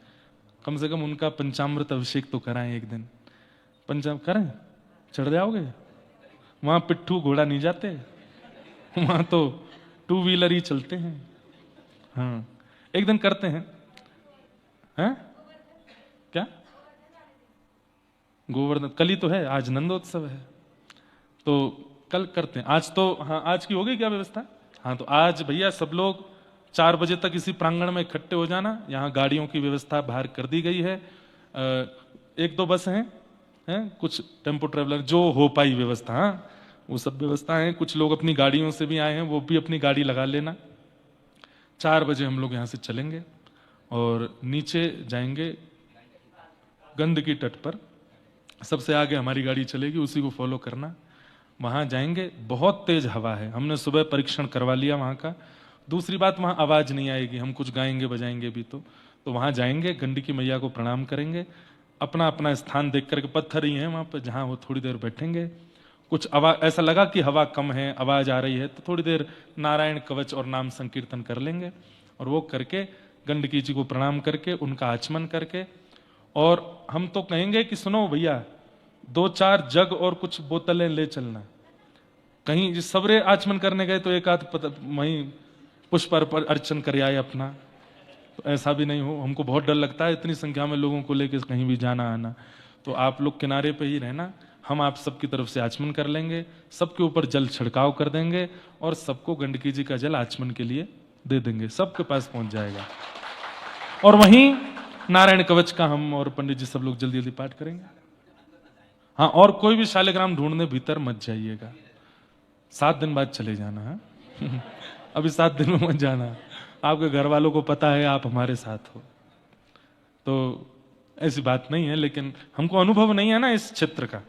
कम से कम उनका पंचामृत अभिषेक तो कराएं एक दिन। करें? चढ़ जाओगे? वहां पिट्ठू घोड़ा नहीं जाते, वहां तो 2 व्हीलर ही चलते हैं। हाँ, एक दिन करते हैं। हैं? क्या? गोवर्धन कल ही तो है, आज नंदोत्सव है, तो कल करते हैं। आज तो हाँ, आज की हो गई क्या व्यवस्था? हाँ, तो आज भैया सब लोग 4 बजे तक इसी प्रांगण में इकट्ठे हो जाना। यहाँ गाड़ियों की व्यवस्था बाहर कर दी गई है। 1-2 बस हैं, कुछ टेम्पो ट्रेवलर, जो हो पाई व्यवस्था, हाँ, वो सब व्यवस्था है। कुछ लोग अपनी गाड़ियों से भी आए हैं, वो भी अपनी गाड़ी लगा लेना। 4 बजे हम लोग यहाँ से चलेंगे और नीचे जाएंगे गंदगी तट पर, सबसे आगे हमारी गाड़ी चलेगी, उसी को फॉलो करना। वहां जाएंगे, बहुत तेज हवा है, हमने सुबह परीक्षण करवा लिया वहां का। दूसरी बात, वहां आवाज नहीं आएगी, हम कुछ गाएंगे बजाएंगे भी तो वहां जाएंगे, गंडकी मैया को प्रणाम करेंगे, अपना अपना स्थान देख करके, पत्थर ही है वहां पर, जहां वो थोड़ी देर बैठेंगे। कुछ आवाज ऐसा लगा कि हवा कम है, आवाज आ रही है, तो थोड़ी देर नारायण कवच और नाम संकीर्तन कर लेंगे। और वो करके गंडकी जी को प्रणाम करके उनका आचमन करके, और हम तो कहेंगे कि सुनो भैया 2-4 जग और कुछ बोतलें ले चलना। कहीं जिस सबरे आचमन करने गए तो एक आध वहीं पुष्प अर्चन कर आए अपना, तो ऐसा भी नहीं हो। हमको बहुत डर लगता है इतनी संख्या में लोगों को लेकर कहीं भी जाना आना। तो आप लोग किनारे पे ही रहना, हम आप सबकी तरफ से आचमन कर लेंगे, सबके ऊपर जल छिड़काव कर देंगे और सबको गंडकी जी का जल आचमन के लिए दे देंगे, सबके पास पहुंच जाएगा। और वहीं नारायण कवच का हम और पंडित जी सब लोग जल्दी जल्दी पाठ करेंगे। हाँ, और कोई भी शालिग्राम ढूंढने भीतर मत जाइएगा, 7 दिन बाद चले जाना है। अभी 7 दिन में मत जाना, आपके घर वालों को पता है आप हमारे साथ हो, तो ऐसी बात नहीं है। लेकिन हमको अनुभव नहीं है ना इस क्षेत्र का।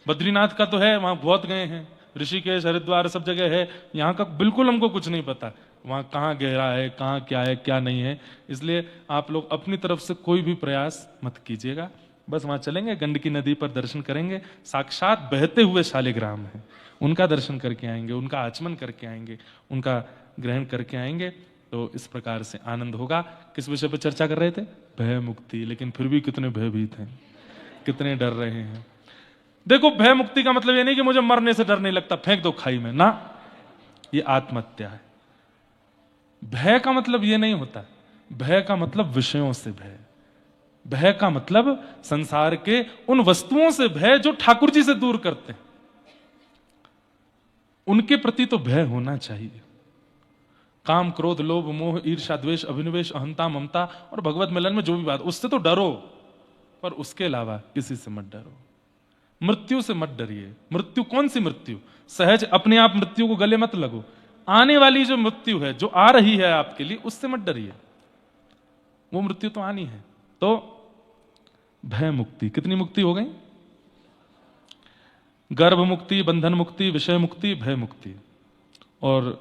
बद्रीनाथ का तो है, वहां बहुत गए हैं, ऋषिकेश हरिद्वार सब जगह है, यहाँ का बिल्कुल हमको कुछ नहीं पता, वहां कहाँ गहरा है, कहाँ क्या है क्या नहीं है। इसलिए आप लोग अपनी तरफ से कोई भी प्रयास मत कीजिएगा, बस वहां चलेंगे, गंडकी नदी पर दर्शन करेंगे, साक्षात बहते हुए शालिग्राम है, उनका दर्शन करके आएंगे, उनका आचमन करके आएंगे, उनका ग्रहण करके आएंगे। तो इस प्रकार से आनंद होगा। किस विषय पर चर्चा कर रहे थे? भय मुक्ति। लेकिन फिर भी कितने भयभीत हैं, कितने डर रहे हैं। देखो, भय मुक्ति का मतलब ये नहीं कि मुझे मरने से डर नहीं लगता, फेंक दो खाई में, ना, ये आत्महत्या है। भय का मतलब ये नहीं होता, भय का मतलब विषयों से भय, भय का मतलब संसार के उन वस्तुओं से भय जो ठाकुर जी से दूर करते हैं, उनके प्रति तो भय होना चाहिए। काम, क्रोध, लोभ, मोह, ईर्ष्या, द्वेष, अभिनिवेश, अहंता, ममता और भगवत मिलन में जो भी बात, उससे तो डरो, पर उसके अलावा किसी से मत डरो। मृत्यु से मत डरिए। मृत्यु कौन सी मृत्यु? सहज अपने आप मृत्यु को गले मत लगो। आने वाली जो मृत्यु है, जो आ रही है आपके लिए, उससे मत डरिए, वो मृत्यु तो आनी है। तो भय मुक्ति, कितनी मुक्ति हो गई? गर्भ मुक्ति, बंधन मुक्ति, विषय मुक्ति, भय मुक्ति। और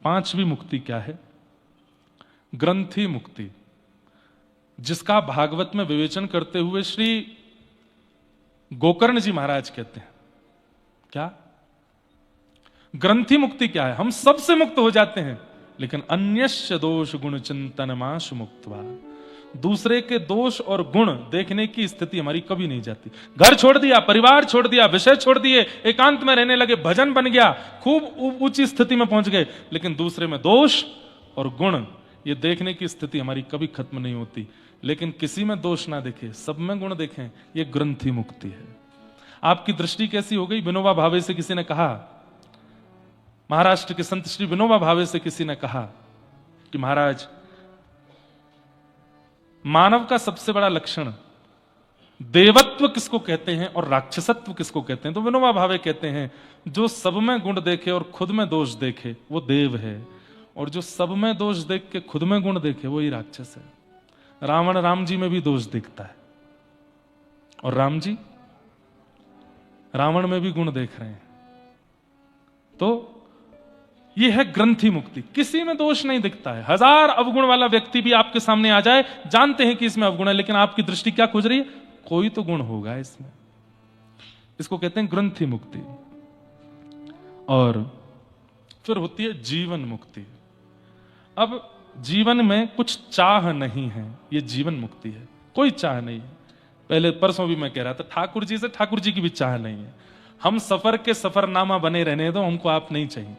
5वीं मुक्ति क्या है? ग्रंथि मुक्ति, जिसका भागवत में विवेचन करते हुए श्री गोकर्ण जी महाराज कहते हैं। क्या ग्रंथि मुक्ति क्या है? हम सबसे मुक्त हो जाते हैं, लेकिन अन्यस्य दोष गुण चिंतन माशु मुक्त्वा, दूसरे के दोष और गुण देखने की स्थिति हमारी कभी नहीं जाती। घर छोड़ दिया, परिवार छोड़ दिया, विषय छोड़ दिए, एकांत में रहने लगे, भजन बन गया, खूब ऊंची स्थिति में पहुंच गए, लेकिन दूसरे में दोष और गुण ये देखने की स्थिति हमारी कभी खत्म नहीं होती। लेकिन किसी में दोष ना देखे, सब में गुण देखें, ये ग्रंथि मुक्ति है। आपकी दृष्टि कैसी हो गई? विनोबा भावे से किसी ने कहा, महाराष्ट्र के संत श्री विनोबा भावे से किसी ने कहा कि महाराज, मानव का सबसे बड़ा लक्षण देवत्व किसको कहते हैं और राक्षसत्व किसको कहते हैं? तो विनोबा भावे कहते हैं, जो सब में गुण देखे और खुद में दोष देखे वो देव है, और जो सब में दोष देख के खुद में गुण देखे वो ही राक्षस है। रावण राम जी में भी दोष दिखता है, और राम जी रावण में भी गुण देख रहे हैं। तो यह है ग्रंथि मुक्ति, किसी में दोष नहीं दिखता है। 1000 अवगुण वाला व्यक्ति भी आपके सामने आ जाए, जानते हैं कि इसमें अवगुण है, लेकिन आपकी दृष्टि क्या खोज रही है? कोई तो गुण होगा इसमें। इसको कहते हैं ग्रंथि मुक्ति। और फिर होती है जीवन मुक्ति। अब जीवन में कुछ चाह नहीं है, ये जीवन मुक्ति है, कोई चाह नहीं है। पहले परसों भी मैं कह रहा था, ठाकुर जी से ठाकुर जी की भी चाह नहीं है। हम सफर के सफरनामा बने रहने दो, हमको आप नहीं चाहिए,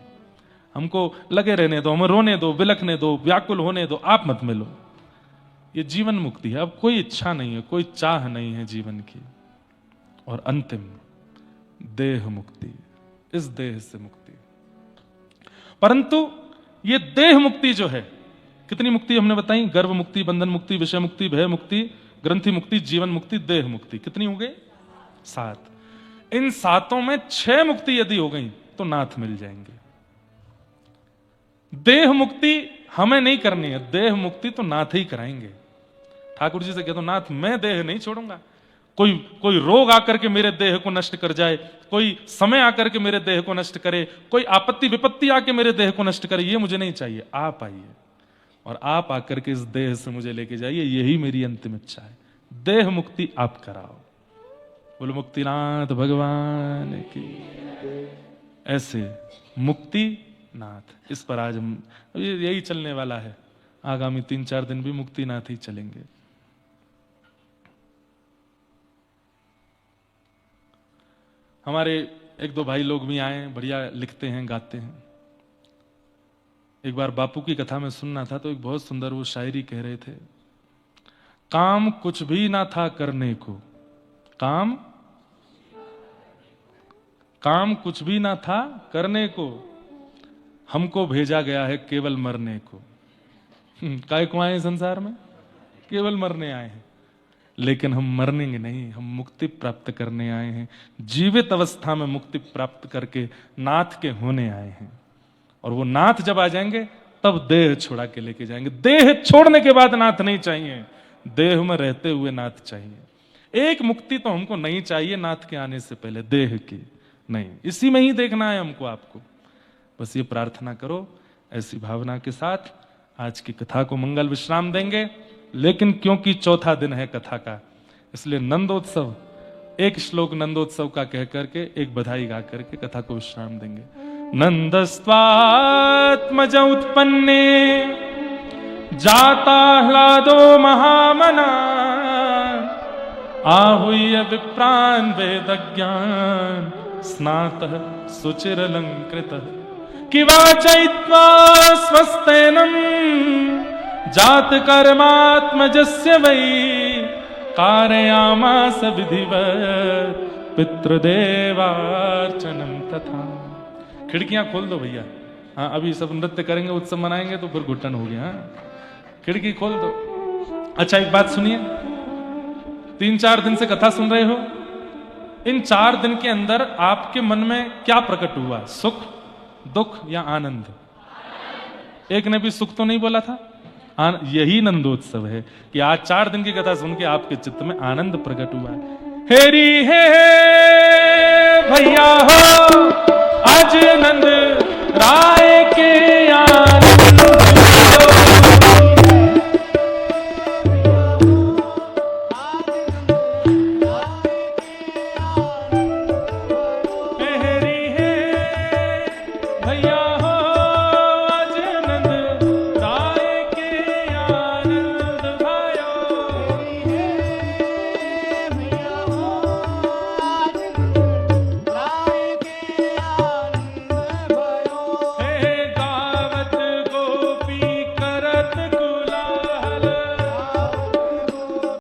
हमको लगे रहने दो, हमें रोने दो, बिलखने दो, व्याकुल होने दो, आप मत मिलो। ये जीवन मुक्ति है। अब कोई इच्छा नहीं है, कोई चाह नहीं है जीवन की। और अंतिम देह मुक्ति, इस देह से मुक्ति। परंतु ये देह मुक्ति जो है, कितनी मुक्ति हमने बताई? गर्भ मुक्ति, बंधन मुक्ति, विषय मुक्ति, भय मुक्ति, ग्रंथि मुक्ति, जीवन मुक्ति, देह मुक्ति। कितनी हो गई? 7। इन 7 में 6 मुक्ति यदि हो गई तो नाथ मिल जाएंगे। देह मुक्ति हमें नहीं करनी है, देह मुक्ति तो नाथ ही कराएंगे। ठाकुर जी से कहते, नाथ मैं देह नहीं छोड़ूंगा। कोई रोग आकर के मेरे देह को नष्ट कर जाए, कोई समय आकर के मेरे देह को नष्ट करे, कोई आपत्ति विपत्ति आके मेरे देह को नष्ट करे, ये मुझे नहीं चाहिए। आप आइए और आप आकर के इस देह से मुझे लेके जाइए, यही मेरी अंतिम इच्छा है। देह मुक्ति आप कराओ। बोलो मुक्तिनाथ भगवान की। ऐसे मुक्ति नाथ। इस पर आज हम यही चलने वाला है, आगामी 3-4 दिन भी मुक्तिनाथ ही चलेंगे। हमारे 1-2 भाई लोग भी आए, बढ़िया लिखते हैं, गाते हैं। एक बार बापू की कथा में सुनना था तो एक बहुत सुंदर वो शायरी कह रहे थे, काम कुछ भी ना था करने को, काम कुछ भी ना था करने को, हमको भेजा गया है केवल मरने को। काय को आए संसार में? केवल मरने आए हैं, लेकिन हम मरने नहीं, हम मुक्ति प्राप्त करने आए हैं। जीवित अवस्था में मुक्ति प्राप्त करके नाथ के होने आए हैं। और वो नाथ जब आ जाएंगे तब देह छोड़ा के लेके जाएंगे। देह छोड़ने के बाद नाथ नहीं चाहिए, देह में रहते हुए नाथ चाहिए। एक मुक्ति तो हमको नहीं चाहिए नाथ के आने से पहले, देह की नहीं, इसी में ही देखना है हमको आपको। बस ये प्रार्थना करो, ऐसी भावना के साथ आज की कथा को मंगल विश्राम देंगे। लेकिन क्योंकि चौथा दिन है कथा का, इसलिए नंदोत्सव, एक श्लोक नंदोत्सव का कह करके, एक बधाई गा करके कथा को विश्राम देंगे। नंदस्त्वात्मज उत्पन्ने जाता ह्लादो महामना, आहूय विप्रान् वेदज्ञान स्नातः सुचिरलंकृतः, किवाचयित्वा स्वस्तेनं जात कर्मात्मजस्य वै, कारयामास विधिवत् पितृदेवार्चनं तथा। खिड़कियां खोल दो भैया। हाँ, अभी सब नृत्य करेंगे, उत्सव मनाएंगे तो फिर घुटन हो गया। खिड़की खोल दो। अच्छा, एक बात सुनिए, 3-4 दिन से कथा सुन रहे हो, इन 4 दिन के अंदर आपके मन में क्या प्रकट हुआ? सुख, दुख या आनंद? एक ने भी सुख तो नहीं बोला था। यही नंदोत्सव है कि आज 4 दिन की कथा सुन के आपके चित्त में आनंद प्रकट हुआ है। हेरी हे भैया हो, आज नंद